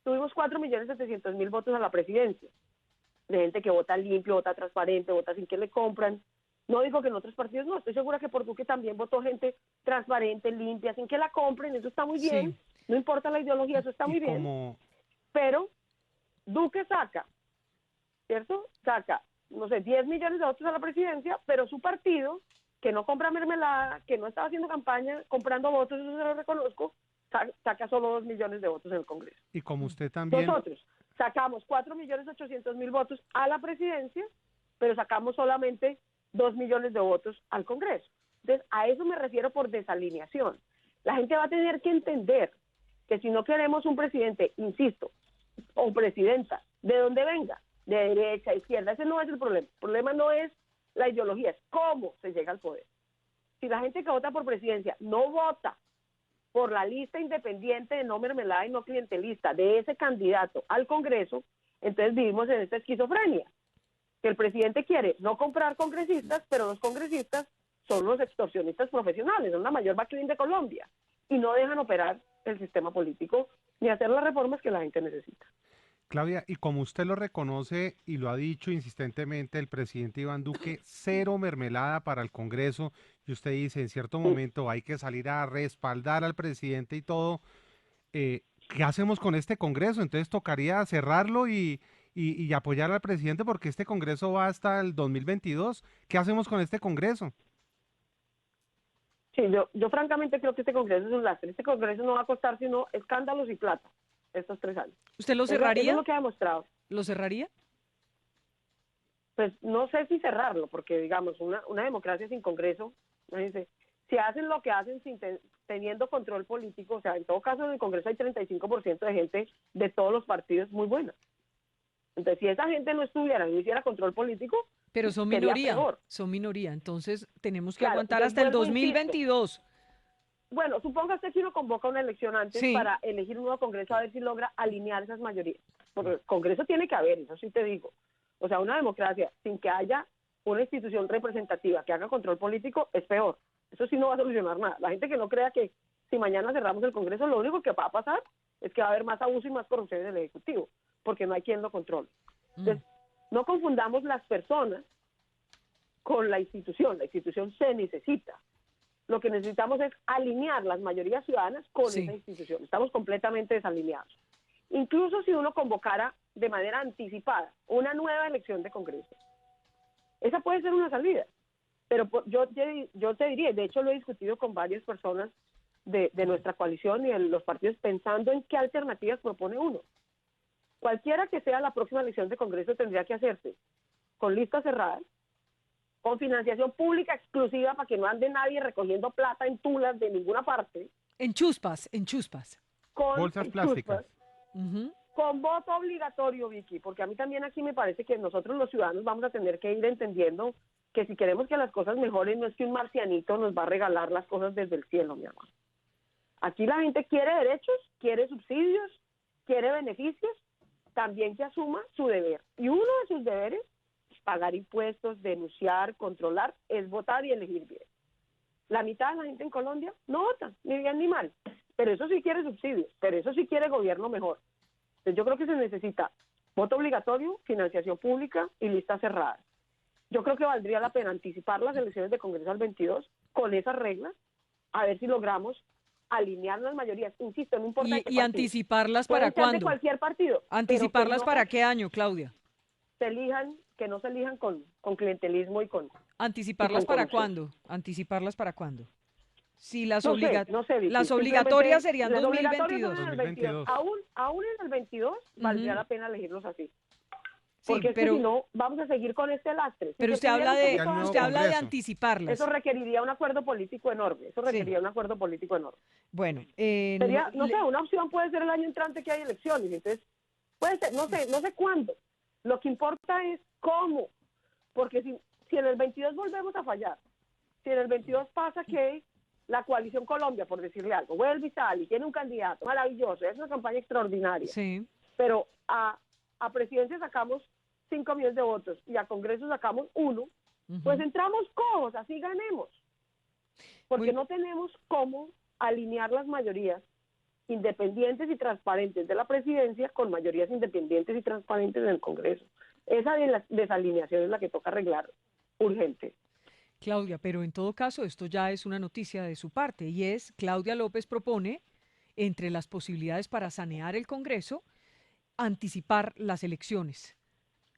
Tuvimos 4.700.000 votos a la presidencia, de gente que vota limpio, vota transparente, vota sin que le compran. No digo que en otros partidos no, estoy segura que por Duque también votó gente transparente, limpia, sin que la compren, eso está muy bien, Sí. no importa la ideología, eso está muy bien. Pero Duque saca, ¿cierto? Saca, no sé, 10 millones de votos a la presidencia, pero su partido, que no compra mermelada, que no estaba haciendo campaña, comprando votos, eso se lo reconozco, saca solo 2 millones de votos en el Congreso. Y como usted también... Nosotros sacamos 4.800.000 votos a la presidencia, pero sacamos solamente 2 millones de votos al Congreso. Entonces, a eso me refiero por desalineación. La gente va a tener que entender que si no queremos un presidente, insisto, o presidenta, de donde venga, de derecha, izquierda, ese no es el problema. El problema no es la ideología, es cómo se llega al poder. Si la gente que vota por presidencia no vota por la lista independiente de no mermelada y no clientelista de ese candidato al Congreso, entonces vivimos en esta esquizofrenia, que el presidente quiere no comprar congresistas, pero los congresistas son los extorsionistas profesionales, son la mayor backline de Colombia, y no dejan operar el sistema político ni hacer las reformas que la gente necesita. Claudia, y como usted lo reconoce y lo ha dicho insistentemente el presidente Iván Duque, cero mermelada para el Congreso, y usted dice en cierto momento hay que salir a respaldar al presidente y todo, ¿qué hacemos con este Congreso? Entonces tocaría cerrarlo y apoyar al presidente porque este Congreso va hasta el 2022. ¿Qué hacemos con este Congreso? Sí, yo francamente creo que este Congreso es un lastre. Este Congreso no va a costar sino escándalos y plata estos 3 años. ¿Usted lo Eso cerraría? es lo que ha demostrado. ¿Lo cerraría? Pues no sé si cerrarlo, porque digamos, una democracia sin Congreso, imagínense, si hacen lo que hacen sin teniendo control político, o sea, en todo caso en el Congreso hay 35% de gente de todos los partidos muy buena. Entonces, si esa gente no estuviera, no hiciera control político, Pero son sería minoría, peor. son minoría. Entonces tenemos que Claro, aguantar entonces hasta el vuelvo, insisto. 2022. Bueno, supóngase que uno convoca una elección antes Sí. para elegir un nuevo Congreso a ver si logra alinear esas mayorías. Porque el Congreso tiene que haber, eso sí te digo. O sea, una democracia sin que haya una institución representativa que haga control político es peor. Eso sí no va a solucionar nada. La gente que no crea que si mañana cerramos el Congreso, lo único que va a pasar es que va a haber más abuso y más corrupción en el Ejecutivo, porque no hay quien lo controle. Entonces, no confundamos las personas con la institución. La institución se necesita. Lo que necesitamos es alinear las mayorías ciudadanas con Sí. esa institución. Estamos completamente desalineados. Incluso si uno convocara de manera anticipada una nueva elección de Congreso, esa puede ser una salida. Pero yo te diría, de hecho lo he discutido con varias personas de nuestra coalición y de los partidos pensando en qué alternativas propone uno. Cualquiera que sea la próxima elección de Congreso tendría que hacerse con listas cerradas, con financiación pública exclusiva para que no ande nadie recogiendo plata en tulas de ninguna parte, En chuspas, en chuspas. con Bolsas enchufas, plásticas. Ujú. con voto obligatorio, Vicky, porque a mí también aquí me parece que nosotros los ciudadanos vamos a tener que ir entendiendo que si queremos que las cosas mejoren, no es que un marcianito nos va a regalar las cosas desde el cielo, mi amor. Aquí la gente quiere derechos, quiere subsidios, quiere beneficios, también que asuma su deber. Y uno de sus deberes, pagar impuestos, denunciar, controlar, es votar y elegir bien. La mitad de la gente en Colombia no vota, ni bien ni mal. Pero eso sí quiere subsidios, pero eso sí quiere gobierno mejor. Entonces yo creo que se necesita voto obligatorio, financiación pública y listas cerradas. Yo creo que valdría la pena anticipar las elecciones de Congreso al 22 con esas reglas, a ver si logramos alinear las mayorías. Insisto, no importa de qué ¿Y partido. anticiparlas Pueden para ser de cuándo? cualquier partido. pero ¿Anticiparlas que no para qué año, Claudia? se elijan, que no se elijan con clientelismo y con... ¿Anticiparlas Y con para corrupción. cuándo? ¿Anticiparlas para cuándo? Si las, No sé, Vicky, las simplemente obligatorias serían las obligatorias 2022. son en el 22. Aún en el 22 valdría Ujú. la pena elegirlos así. Sí, Porque es que pero, si no, vamos a seguir con este lastre. Si pero se usted pudiera habla un de, poquito nuevo usted habla de Congreso. anticiparlas. Eso requeriría un acuerdo político enorme. Eso Sí. requeriría un acuerdo político enorme. Bueno, Sería, no sé, una opción puede ser el año entrante que hay elecciones. Entonces, puede ser, no sé cuándo. Lo que importa es cómo. Porque si en el 22 volvemos a fallar, si en el 22 pasa que la coalición Colombia, por decirle algo, vuelve y sale y tiene un candidato maravilloso, es una campaña extraordinaria, sí. pero a presidencia sacamos 5 millones de votos y a Congreso sacamos 1, Ujú. pues entramos cojos, así ganemos. Porque Muy- no tenemos cómo alinear las mayorías independientes y transparentes de la presidencia con mayorías independientes y transparentes en el Congreso. Esa desalineación es la que toca arreglar urgente. Claudia, pero en todo caso esto ya es una noticia de su parte y es Claudia López propone, entre las posibilidades para sanear el Congreso, anticipar las elecciones.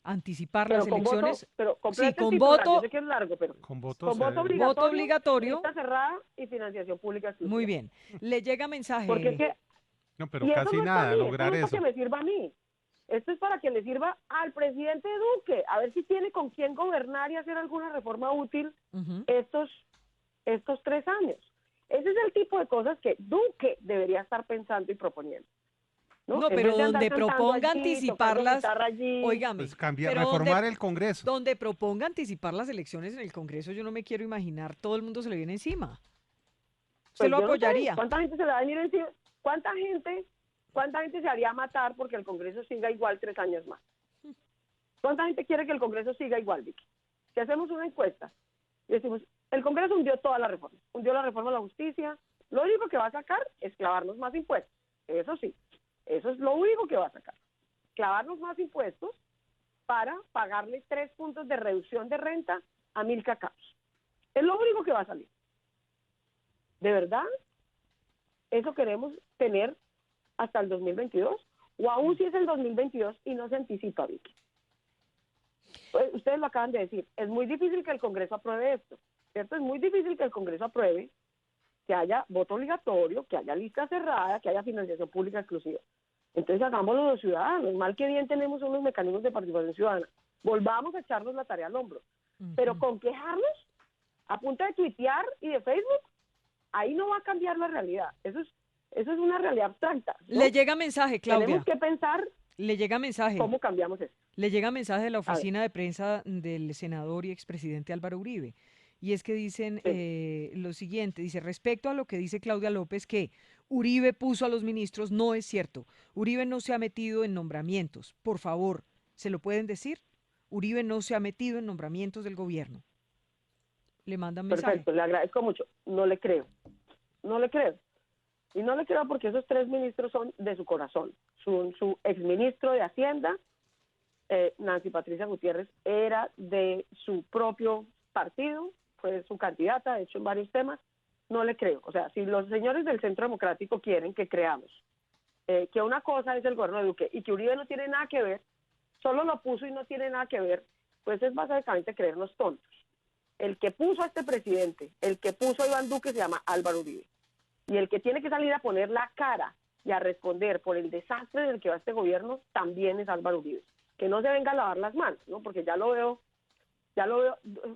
Anticipar las elecciones pero sí, complete el con titular, voto, yo sé que es largo, pero Con votos. con voto voto obligatorio. lista cerrada y financiación pública exclusiva. Muy bien. Le llega mensaje. Porque es que No, pero y eso casi no es nada, para mí, lograr esto no es eso. para que me sirva a mí. Esto es para que le sirva al presidente Duque, a ver si tiene con quién gobernar y hacer alguna reforma útil Ujú. estos 3 años. Ese es el tipo de cosas que Duque debería estar pensando y proponiendo. No, En pero vez de andar donde cantando proponga allí, anticiparlas, tocando guitarra allí. óigame, Pues cambiar, pero reformar el Congreso. donde proponga anticipar las elecciones en el Congreso, yo no me quiero imaginar, todo el mundo se le viene encima. ¿Usted lo yo no sé, apoyaría? ¿cuánta gente se le va a venir encima? ¿Cuánta gente se haría matar porque el Congreso siga igual 3 años más? ¿Cuánta gente quiere que el Congreso siga igual, Vicky? Si hacemos una encuesta y decimos, el Congreso hundió toda la reforma, hundió la reforma a la justicia, lo único que va a sacar es clavarnos más impuestos. Eso sí, eso es lo único que va a sacar. Clavarnos más impuestos para pagarle 3 puntos de reducción de renta a 1.000 cacaos. Es lo único que va a salir. ¿De verdad? ¿Eso queremos tener hasta el 2022? ¿O aún si es el 2022 y no se anticipa, Vicky? Pues, ustedes lo acaban de decir, es muy difícil que el Congreso apruebe esto, ¿cierto? Es muy difícil que el Congreso apruebe que haya voto obligatorio, que haya lista cerrada, que haya financiación pública exclusiva. Entonces hagámoslo los ciudadanos. Mal que bien tenemos unos mecanismos de participación ciudadana. Volvamos a echarnos la tarea al hombro. Pero con quejarnos, a punta de tuitear y de Facebook, ahí no va a cambiar la realidad. Eso es una realidad abstracta, ¿no? Le llega mensaje, Claudia. Tenemos que pensar Le llega mensaje. cómo cambiamos eso. Le llega mensaje de la oficina de prensa del senador y expresidente Álvaro Uribe. Y es que dicen lo siguiente, dice, respecto a lo que dice Claudia López, que Uribe puso a los ministros, no es cierto. Uribe no se ha metido en nombramientos. Por favor, ¿se lo pueden decir? Uribe no se ha metido en nombramientos del gobierno. Le mandan mensaje. Perfecto, le agradezco mucho. No le creo. No le creo. Y no le creo porque esos 3 ministros son de su corazón. Su exministro de Hacienda, Nancy Patricia Gutiérrez, era de su propio partido, fue su candidata, de hecho en varios temas. No le creo. O sea, si los señores del Centro Democrático quieren que creamos que una cosa es el gobierno de Duque y que Uribe no tiene nada que ver, solo lo puso y no tiene nada que ver, pues es básicamente creernos tontos. El que puso a este presidente, el que puso a Iván Duque se llama Álvaro Uribe. Y el que tiene que salir a poner la cara y a responder por el desastre del que va este gobierno también es Álvaro Uribe. Que no se venga a lavar las manos, ¿no? Porque ya lo veo,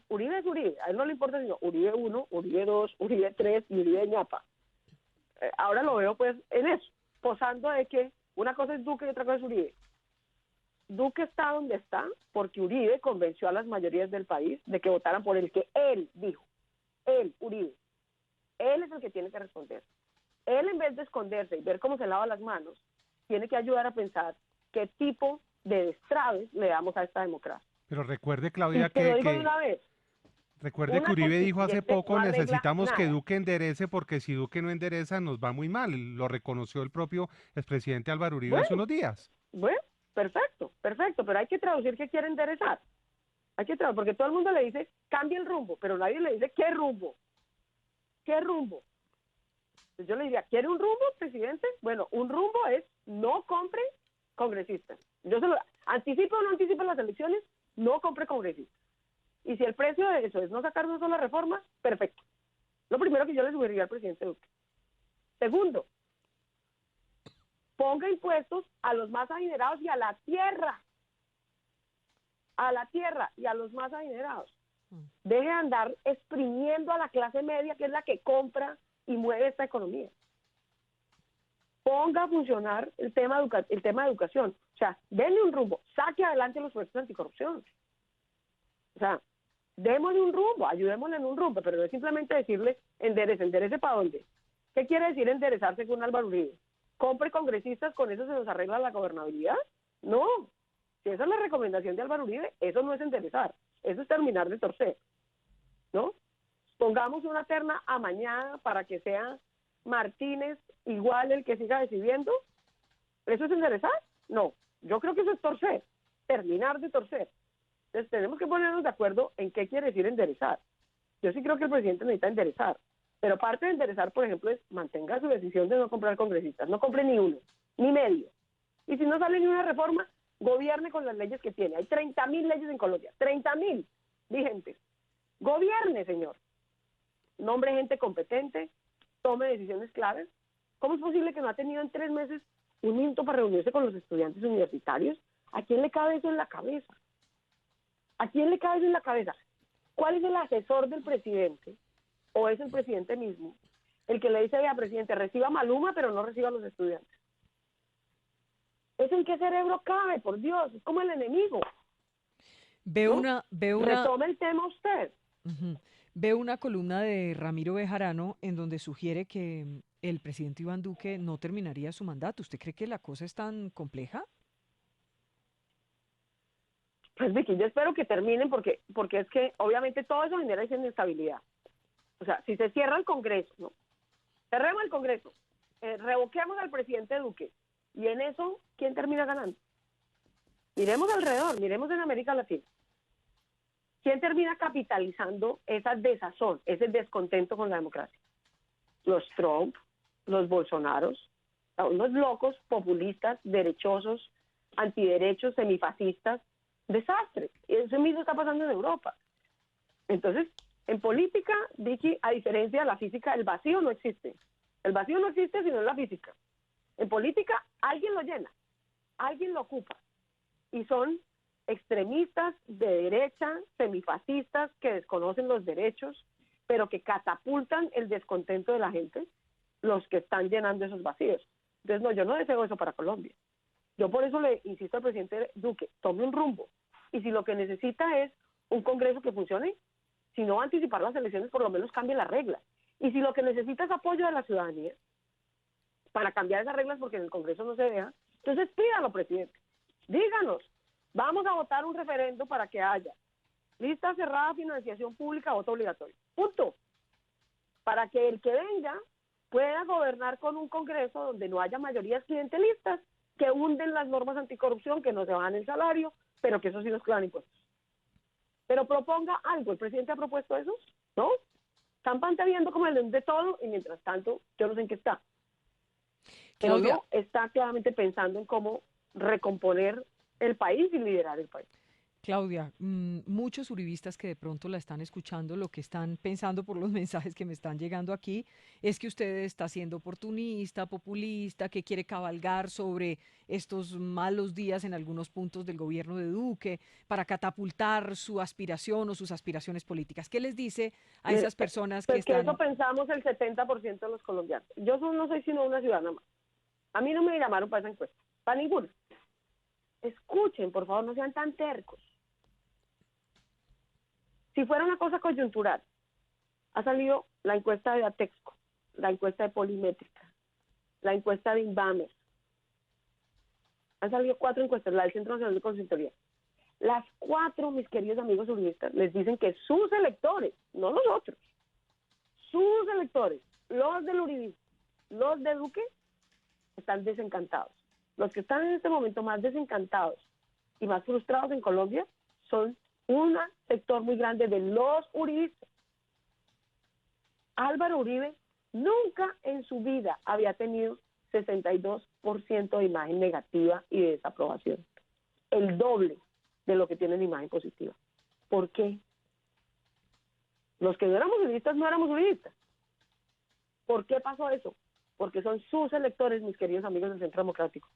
Uribe es Uribe, a él no le importa sino Uribe 1, Uribe 2, Uribe 3 y Uribe ñapa. Ahora lo veo pues en eso, posando de que una cosa es Duque y otra cosa es Uribe. Duque está donde está porque Uribe convenció a las mayorías del país de que votaran por el que él dijo. Él, Uribe. Él es el que tiene que responder. Él, en vez de esconderse y ver cómo se lava las manos, tiene que ayudar a pensar qué tipo de destraves le damos a esta democracia. Pero recuerde, Claudia, y te lo digo de una vez. Recuerde que Uribe dijo hace poco, no arregla necesitamos que nada. Duque enderece porque si Duque no endereza nos va muy mal. Lo reconoció el propio expresidente Álvaro Uribe hace unos días. Bueno, perfecto, pero hay que traducir qué quiere enderezar. Hay que traducir, porque todo el mundo le dice, cambia el rumbo, pero nadie le dice, ¿qué rumbo? ¿Qué rumbo? Entonces yo le diría, ¿quiere un rumbo, presidente? Bueno, un rumbo es no compre congresistas. Yo se lo anticipo o no anticipo las elecciones, no compre congresistas. Y si el precio de eso es no sacar una sola reforma, perfecto. Lo primero que yo le sugeriría al presidente Duque. Segundo, ponga impuestos a los más adinerados y a la tierra. A la tierra y a los más adinerados. Deje de andar exprimiendo a la clase media, que es la que compra y mueve esta economía. Ponga a funcionar el tema de educación. O sea, denle un rumbo, saque adelante los proyectos anticorrupción. O sea, démosle un rumbo, ayudémosle en un rumbo, pero no es simplemente decirle enderece ¿para dónde? ¿Qué quiere decir enderezar según Álvaro Uribe? ¿Compre congresistas, con eso se nos arregla la gobernabilidad? No, si esa es la recomendación de Álvaro Uribe, eso no es enderezar, eso es terminar de torcer, ¿no? Pongamos una terna amañada para que sea Martínez igual el que siga decidiendo. ¿Eso es enderezar? No, yo creo que eso es torcer, terminar de torcer. Entonces tenemos que ponernos de acuerdo en qué quiere decir enderezar. Yo sí creo que el presidente necesita enderezar, pero parte de enderezar, por ejemplo, es mantenga su decisión de no comprar congresistas, no compre ni uno, ni medio. Y si no sale ni una reforma, gobierne con las leyes que tiene. Hay 30.000 leyes en Colombia, 30.000 vigentes. Gobierne, señor. Nombre gente competente, tome decisiones claves. ¿Cómo es posible que no ha tenido en 3 meses un minuto para reunirse con los estudiantes universitarios? ¿A quién le cabe eso en la cabeza? ¿A quién le cabe eso en la cabeza? ¿Cuál es el asesor del presidente? ¿O es el presidente mismo el que le dice, vea, presidente, reciba a Maluma, pero no reciba a los estudiantes? ¿Es en qué cerebro cabe? Por Dios, es como el enemigo. Veo ¿no? una... Retome el tema usted. Veo una columna de Ramiro Bejarano en donde sugiere que el presidente Iván Duque no terminaría su mandato. ¿Usted cree que la cosa es tan compleja? Pues Vicky, yo espero que terminen porque es que obviamente todo eso genera esa inestabilidad. O sea, si se cierra el Congreso, ¿no? Cerremos el Congreso, revoquemos al presidente Duque, y en eso, ¿quién termina ganando? Miremos alrededor, miremos en América Latina. ¿Quién termina capitalizando esa desazón, ese descontento con la democracia? Los Trump, los Bolsonaros, unos locos populistas, derechosos, antiderechos, semifascistas, desastre. Y eso mismo está pasando en Europa. Entonces, en política, Vicky, a diferencia de la física, el vacío no existe. El vacío no existe sino en la física. En política, alguien lo llena, alguien lo ocupa. Y son extremistas de derecha, semifascistas, que desconocen los derechos, pero que catapultan el descontento de la gente, los que están llenando esos vacíos. Entonces, no, yo no deseo eso para Colombia. Yo por eso le insisto al presidente Duque, tome un rumbo. Y si lo que necesita es un Congreso que funcione, si no va a anticipar las elecciones, por lo menos cambie las reglas. Y si lo que necesita es apoyo de la ciudadanía para cambiar esas reglas porque en el Congreso no se vea, entonces pídalo, presidente. Díganos, vamos a votar un referendo para que haya lista cerrada, financiación pública, voto obligatorio. Punto. Para que el que venga pueda gobernar con un Congreso donde no haya mayorías clientelistas que hunden las normas anticorrupción, que no se bajan el salario, pero que eso sí nos clavan impuestos. Pero proponga algo. ¿El presidente ha propuesto eso? ¿No? Están pantalleando como el de todo y mientras tanto yo no sé en qué está. Pero Claudia, no está claramente pensando en cómo recomponer el país y liderar el país. Claudia, muchos uribistas que de pronto la están escuchando, lo que están pensando por los mensajes que me están llegando aquí, es que usted está siendo oportunista, populista, que quiere cabalgar sobre estos malos días en algunos puntos del gobierno de Duque para catapultar su aspiración o sus aspiraciones políticas. ¿Qué les dice a esas personas que Pues que eso están... pensamos el 70% de los colombianos. Yo no soy sino una ciudadana más. A mí no me llamaron para esa encuesta, para ninguna. Escuchen, por favor, no sean tan tercos. Si fuera una cosa coyuntural, ha salido la encuesta de Atexco, la encuesta de Polimétrica, la encuesta de Inbamer. Han salido 4 encuestas, la del Centro Nacional de Consultoría. Las 4, mis queridos amigos uribistas, les dicen que sus electores, no los otros, sus electores, los del uribismo, los de Duque, están desencantados. Los que están en este momento más desencantados y más frustrados en Colombia son un sector muy grande de los uribistas. Álvaro Uribe nunca en su vida había tenido 62% de imagen negativa y de desaprobación. El doble de lo que tiene en imagen positiva. ¿Por qué? Los que no éramos uribistas no éramos uribistas. ¿Por qué pasó eso? Porque son sus electores, mis queridos amigos del Centro Democrático.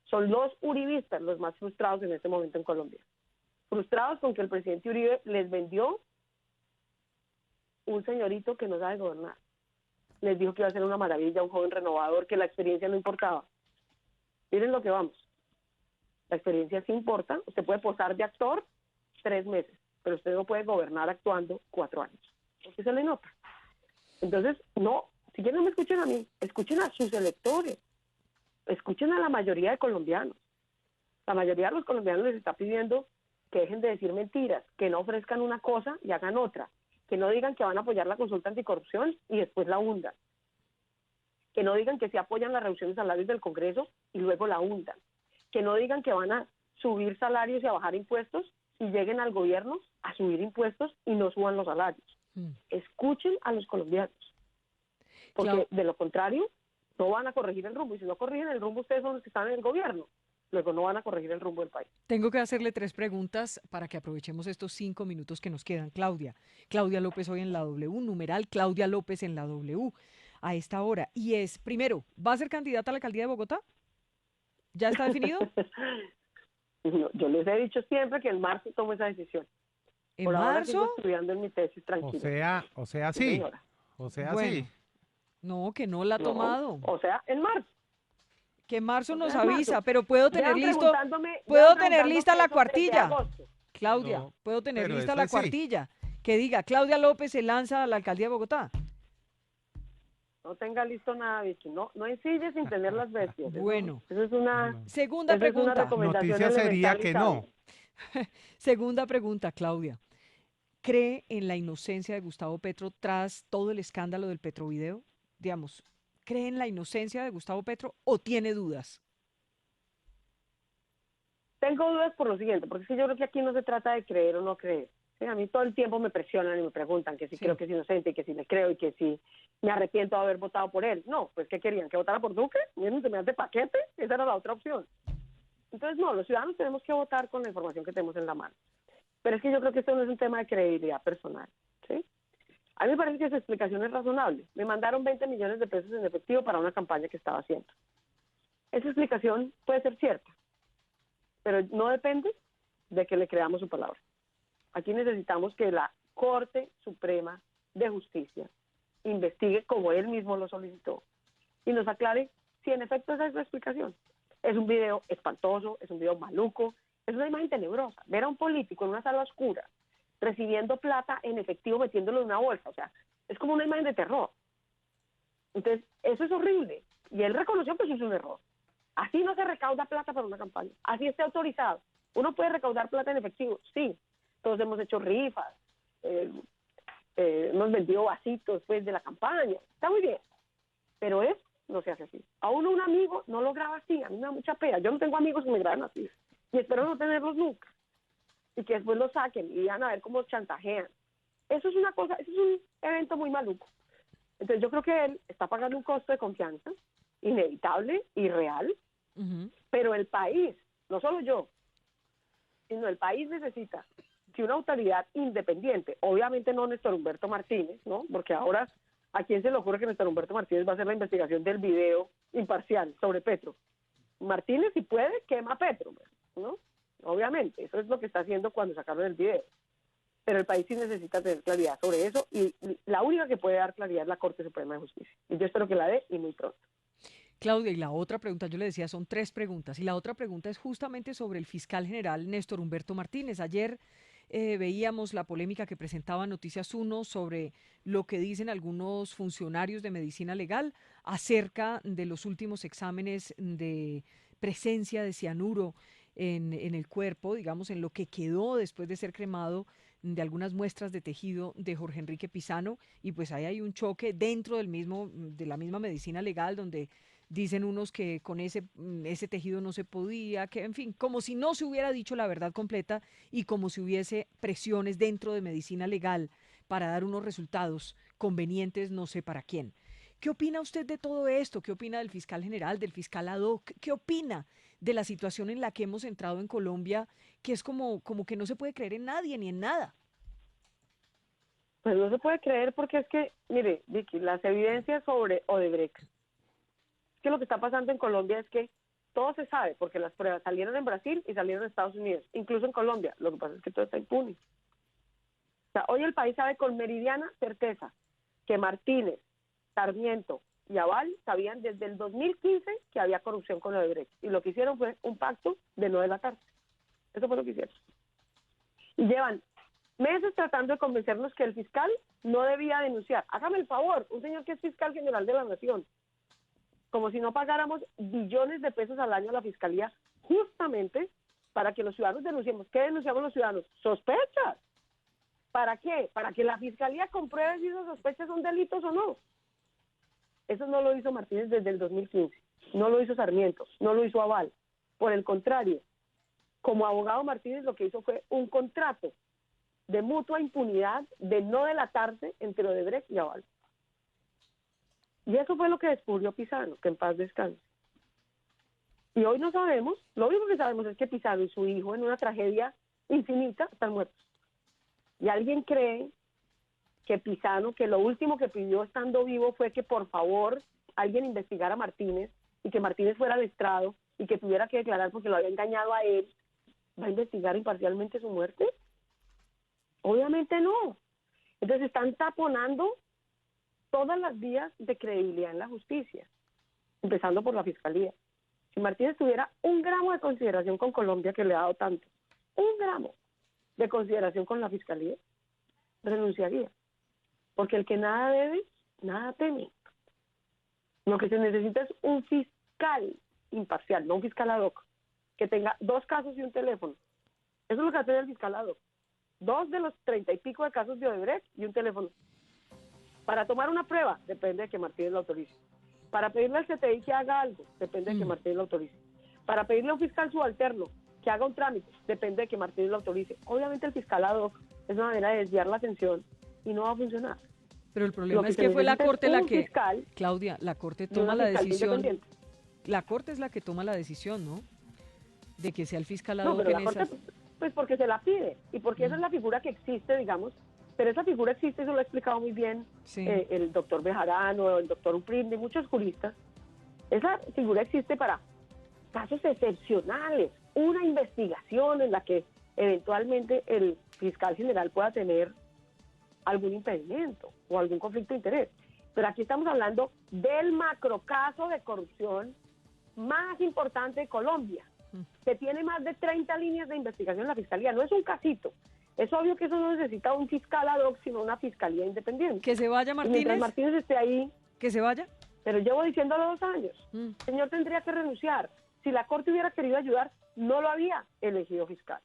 Son los uribistas los más frustrados en este momento en Colombia. Frustrados con que el presidente Uribe les vendió un señorito que no sabe gobernar. Les dijo que iba a ser una maravilla, un joven renovador, que la experiencia no importaba. Miren lo que vamos. La experiencia sí importa. Usted puede posar de actor 3 meses, pero usted no puede gobernar actuando 4 años. Porque se le nota. Entonces, no, si quieren no me escuchen a mí, escuchen a sus electores. Escuchen a la mayoría de colombianos. La mayoría de los colombianos les está pidiendo que dejen de decir mentiras, que no ofrezcan una cosa y hagan otra, que no digan que van a apoyar la consulta anticorrupción y después la hundan, que no digan que se apoyan la reducción de salarios del Congreso y luego la hundan, que no digan que van a subir salarios y a bajar impuestos y lleguen al gobierno a subir impuestos y no suban los salarios. Escuchen a los colombianos, porque de lo contrario no van a corregir el rumbo, y si no corrigen el rumbo ustedes son los que están en el gobierno. Luego no van a corregir el rumbo del país. Tengo que hacerle 3 preguntas para que aprovechemos estos 5 minutos que nos quedan. Claudia López hoy en la W, numeral Claudia López en la W a esta hora. Y es, primero, ¿va a ser candidata a la alcaldía de Bogotá? ¿Ya está definido? No, yo les he dicho siempre que en marzo tomo esa decisión. ¿En Por ahora marzo? sigo estudiando en mi tesis, tranquilo. O sea, Sí, sí. señora. O sea, Bueno, sí. no, que no la ha No, tomado. o sea, en marzo. Que en marzo nos en marzo. avisa, pero puedo tener Llevan listo, preguntándome- puedo llevan tener preguntando lista la eso desde cuartilla. agosto. Claudia, No, puedo tener pero lista eso la es sí. cuartilla. Que diga, Claudia López se lanza a la alcaldía de Bogotá. No tenga listo nada, Vicky. No, no ensille sin tener las bestias. Bueno, Eso es una, No. segunda eso es una pregunta. recomendación Noticia sería elemental y que sabia. no. Segunda pregunta, Claudia. ¿Cree en la inocencia de Gustavo Petro tras todo el escándalo del Petrovideo? Digamos, ¿cree en la inocencia de Gustavo Petro o tiene dudas? Tengo dudas por lo siguiente, porque es que yo creo que aquí no se trata de creer o no creer. Sí, a mí todo el tiempo me presionan y me preguntan que si Sí. creo que es inocente y que si le creo y que si me arrepiento de haber votado por él. No, pues ¿qué querían? ¿Que votara por Duque? Miren, se me hace paquete. Esa era la otra opción. Entonces, no, los ciudadanos tenemos que votar con la información que tenemos en la mano. Pero es que yo creo que esto no es un tema de credibilidad personal, ¿sí? A mí me parece que su explicación es razonable. Me mandaron 20 millones de pesos en efectivo para una campaña que estaba haciendo. Esa explicación puede ser cierta, pero no depende de que le creamos su palabra. Aquí necesitamos que la Corte Suprema de Justicia investigue como él mismo lo solicitó y nos aclare si en efecto esa es la explicación. Es un video espantoso, es un video maluco, es una imagen tenebrosa. Ver a un político en una sala oscura recibiendo plata en efectivo metiéndolo en una bolsa, o sea, es como una imagen de terror. Entonces, eso es horrible y él reconoció que eso es un error. Así no se recauda plata para una campaña, así esté autorizado. Uno puede recaudar plata en efectivo, sí. Todos hemos hecho rifas, hemos vendido vasitos pues, de la campaña, está muy bien, pero eso no se hace así. A uno un amigo no lo graba así, a mí me da mucha pena. Yo no tengo amigos que me graben así y espero no tenerlos nunca y que después lo saquen y van a ver cómo chantajean. Eso es una cosa, eso es un evento muy maluco. Entonces yo creo que él está pagando un costo de confianza inevitable y real, Ujú. pero el país, no solo yo, sino el país necesita que una autoridad independiente, obviamente no Néstor Humberto Martínez, ¿no? Porque ahora, ¿a quién se le ocurre que Néstor Humberto Martínez va a hacer la investigación del video imparcial sobre Petro? Martínez, si puede, quema a Petro, ¿no? Obviamente, eso es lo que está haciendo cuando sacaron el video. Pero el país sí necesita tener claridad sobre eso y la única que puede dar claridad es la Corte Suprema de Justicia. Y yo espero que la dé y muy pronto. Claudia, y la otra pregunta, yo le decía, son tres preguntas, y la otra pregunta es justamente sobre el fiscal general Néstor Humberto Martínez. Ayer veíamos la polémica que presentaba Noticias 1 sobre lo que dicen algunos funcionarios de medicina legal acerca de los últimos exámenes de presencia de cianuro en el cuerpo, digamos, en lo que quedó después de ser cremado de algunas muestras de tejido de Jorge Enrique Pizano, y pues ahí hay un choque dentro del mismo, de la misma medicina legal, donde dicen unos que con ese tejido no se podía, que en fin, como si no se hubiera dicho la verdad completa y como si hubiese presiones dentro de medicina legal para dar unos resultados convenientes, no sé para quién. ¿Qué opina usted de todo esto? ¿Qué opina del fiscal general, del fiscal ad hoc? ¿Qué opina de la situación en la que hemos entrado en Colombia, que es como que no se puede creer en nadie ni en nada? Pues no se puede creer porque es que, mire, Vicky, las evidencias sobre Odebrecht, es que lo que está pasando en Colombia es que todo se sabe, porque las pruebas salieron en Brasil y salieron en Estados Unidos, incluso en Colombia. Lo que pasa es que todo está impune. O sea, hoy el país sabe con meridiana certeza que Martínez, Sarmiento y Aval sabían desde el 2015 que había corrupción con Odebrecht. Y lo que hicieron fue un pacto de no delatarse. Eso fue lo que hicieron. Y llevan meses tratando de convencernos que el fiscal no debía denunciar. Hágame el favor, un señor que es fiscal general de la nación, como si no pagáramos billones de pesos al año a la fiscalía justamente para que los ciudadanos denunciemos. ¿Qué denunciamos los ciudadanos? Sospechas. ¿Para qué? Para que la fiscalía compruebe si esas sospechas son delitos o no. Eso no lo hizo Martínez desde el 2015, no lo hizo Sarmiento, no lo hizo Aval. Por el contrario, como abogado Martínez lo que hizo fue un contrato de mutua impunidad de no delatarse entre Odebrecht y Aval. Y eso fue lo que descubrió Pizano, que en paz descanse. Y hoy no sabemos, lo único que sabemos es que Pizano y su hijo en una tragedia infinita están muertos. Y alguien cree que Pizano, que lo último que pidió estando vivo fue que por favor alguien investigara a Martínez y que Martínez fuera al estrado y que tuviera que declarar porque lo había engañado a él, ¿va a investigar imparcialmente su muerte? Obviamente no. Entonces están taponando todas las vías de credibilidad en la justicia, empezando por la fiscalía. Si Martínez tuviera un gramo de consideración con Colombia, que le ha dado tanto, un gramo de consideración con la fiscalía, renunciaría. Porque el que nada debe, nada teme. Lo que se necesita es un fiscal imparcial, no un fiscal ad hoc, que tenga 2 casos y un teléfono. Eso es lo que va a tener el fiscal ad hoc. 2 de los 30 y pico de casos de Odebrecht y un teléfono. Para tomar una prueba, depende de que Martínez lo autorice. Para pedirle al CTI que haga algo, depende de que Martínez lo autorice. Para pedirle a un fiscal subalterno que haga un trámite, depende de que Martínez lo autorice. Obviamente el fiscal ad hoc es una manera de desviar la atención y no va a funcionar. Pero el Lo problema que es se que fue la necesita es Corte la un que... fiscal Claudia, la Corte y una toma la fiscalía decisión. independiente. La Corte es la que toma la decisión, ¿no? De que sea el fiscal ad No, hoc pero en la Corte, esas... pues porque se la pide y porque esa es la figura que existe, digamos, pero esa figura existe, eso lo ha explicado muy bien Sí. el doctor Bejarano, el doctor Uprinde, muchos juristas. Esa figura existe para casos excepcionales, una investigación en la que eventualmente el fiscal general pueda tener algún impedimento o algún conflicto de interés. Pero aquí estamos hablando del macrocaso de corrupción más importante de Colombia, que tiene más de 30 líneas de investigación en la fiscalía. No es un casito. Es obvio que eso no necesita un fiscal ad hoc, sino una fiscalía independiente. Que se vaya Y mientras Martínez, Martínez esté ahí, que se vaya. pero llevo diciéndolo 2 años, el señor tendría que renunciar. Si la Corte hubiera querido ayudar, no lo había elegido fiscal.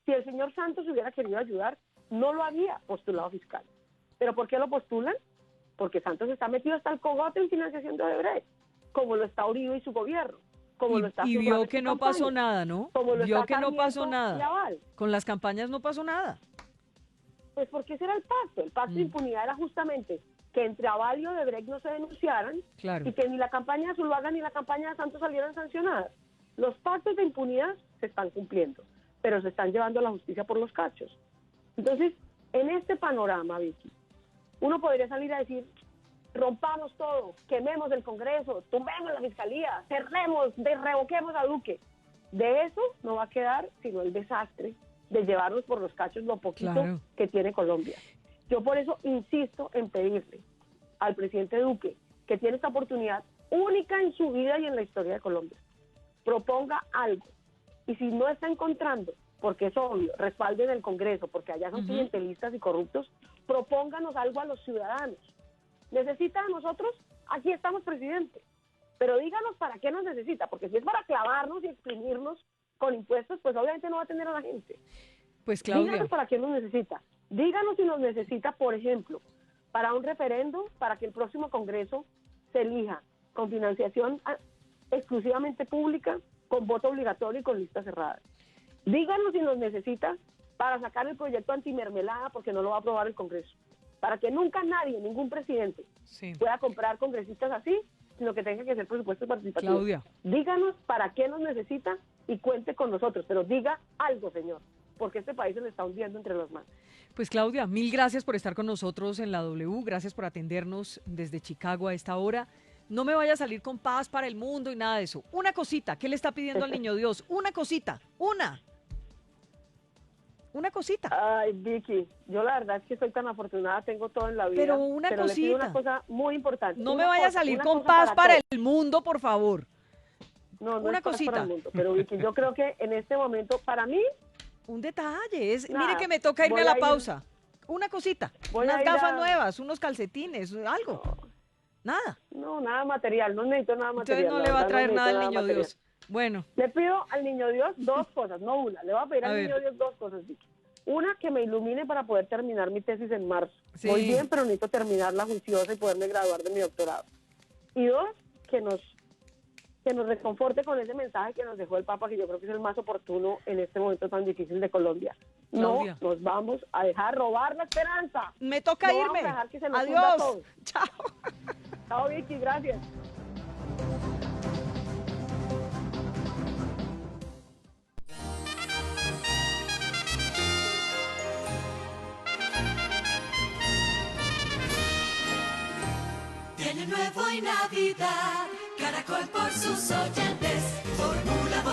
Si el señor Santos hubiera querido ayudar, no lo había postulado fiscal. ¿Pero por qué lo postulan? Porque Santos está metido hasta el cogote en financiación de Odebrecht, como lo está Uribe y su gobierno. Como lo está Y Artur vio Ramos que y no su pasó campaña, nada, ¿no? como lo Vio está que no pasó Sarmiento y nada. Aval. Con las campañas no pasó nada. Pues porque ese era el pacto. El pacto de impunidad era justamente que entre Aval y Odebrecht no se denunciaran Claro. y que ni la campaña de Zuluaga ni la campaña de Santos salieran sancionadas. Los pactos de impunidad se están cumpliendo, pero se están llevando a la justicia por los cachos. Entonces, en este panorama, Vicky, uno podría salir a decir, rompamos todo, quememos el Congreso, tumbemos la Fiscalía, cerremos, revoquemos a Duque. De eso no va a quedar sino el desastre de llevarnos por los cachos lo poquito Claro. que tiene Colombia. Yo por eso insisto en pedirle al presidente Duque, que tiene esta oportunidad única en su vida y en la historia de Colombia, proponga algo. Y si no está encontrando, porque es obvio, respalden el Congreso, porque allá son clientelistas y corruptos, propónganos algo a los ciudadanos. ¿Necesita a nosotros? Aquí estamos, presidente. Pero díganos para qué nos necesita, porque si es para clavarnos y exprimirnos con impuestos, pues obviamente no va a tener a la gente. Pues Claudia, Díganos para qué nos necesita. Díganos si nos necesita, por ejemplo, para un referendo, para que el próximo Congreso se elija con financiación exclusivamente pública, con voto obligatorio y con lista cerrada. Díganos si nos necesita para sacar el proyecto antimermelada, porque no lo va a aprobar el Congreso. Para que nunca nadie, ningún presidente, sí. pueda comprar congresistas así, sino que tenga que ser presupuestos participativos. Claudia. Díganos para qué nos necesita y cuente con nosotros, pero diga algo, señor, porque este país se le está hundiendo entre las manos. Pues Claudia, mil gracias por estar con nosotros en la W, gracias por atendernos desde Chicago a esta hora. No me vaya a salir con paz para el mundo y nada de eso. Una cosita, ¿qué le está pidiendo al niño Dios? Una cosita, una cosita. Ay, Vicky, yo la verdad es que soy tan afortunada, tengo todo en la vida. Pero una le pido cosita. una cosa muy importante. No me Una vaya a cosa, salir una con cosa paz para todos. el mundo, por favor. No, una es paz cosita. para el mundo, pero Vicky, yo creo que en este momento, para mí, Un detalle, Nada, mire que me toca irme voy a la a ir- pausa. Una cosita, voy a unas ir gafas a- nuevas, unos calcetines, algo. Nada. no, nada material, no necesito nada material. Entonces no la le va a verdad, traer no nada al necesito niño material. Dios. Bueno, Le pido al niño Dios 2 cosas, no una. Le voy a pedir A al ver. niño Dios 2 cosas, Vicky. Una, que me ilumine para poder terminar mi tesis en marzo. Sí. Voy bien, pero necesito terminarla juiciosa y poderme graduar de mi doctorado. Y 2, que nos reconforte con ese mensaje que nos dejó el Papa, que yo creo que es el más oportuno en este momento tan difícil de Colombia. Claudia. No nos vamos a dejar robar la esperanza. me toca No vamos irme. a dejar que se nos hunda Adiós. todo. Chao. Chao, Vicky, gracias. Tiene nuevo y Navidad, Caracol por sus oyentes, formula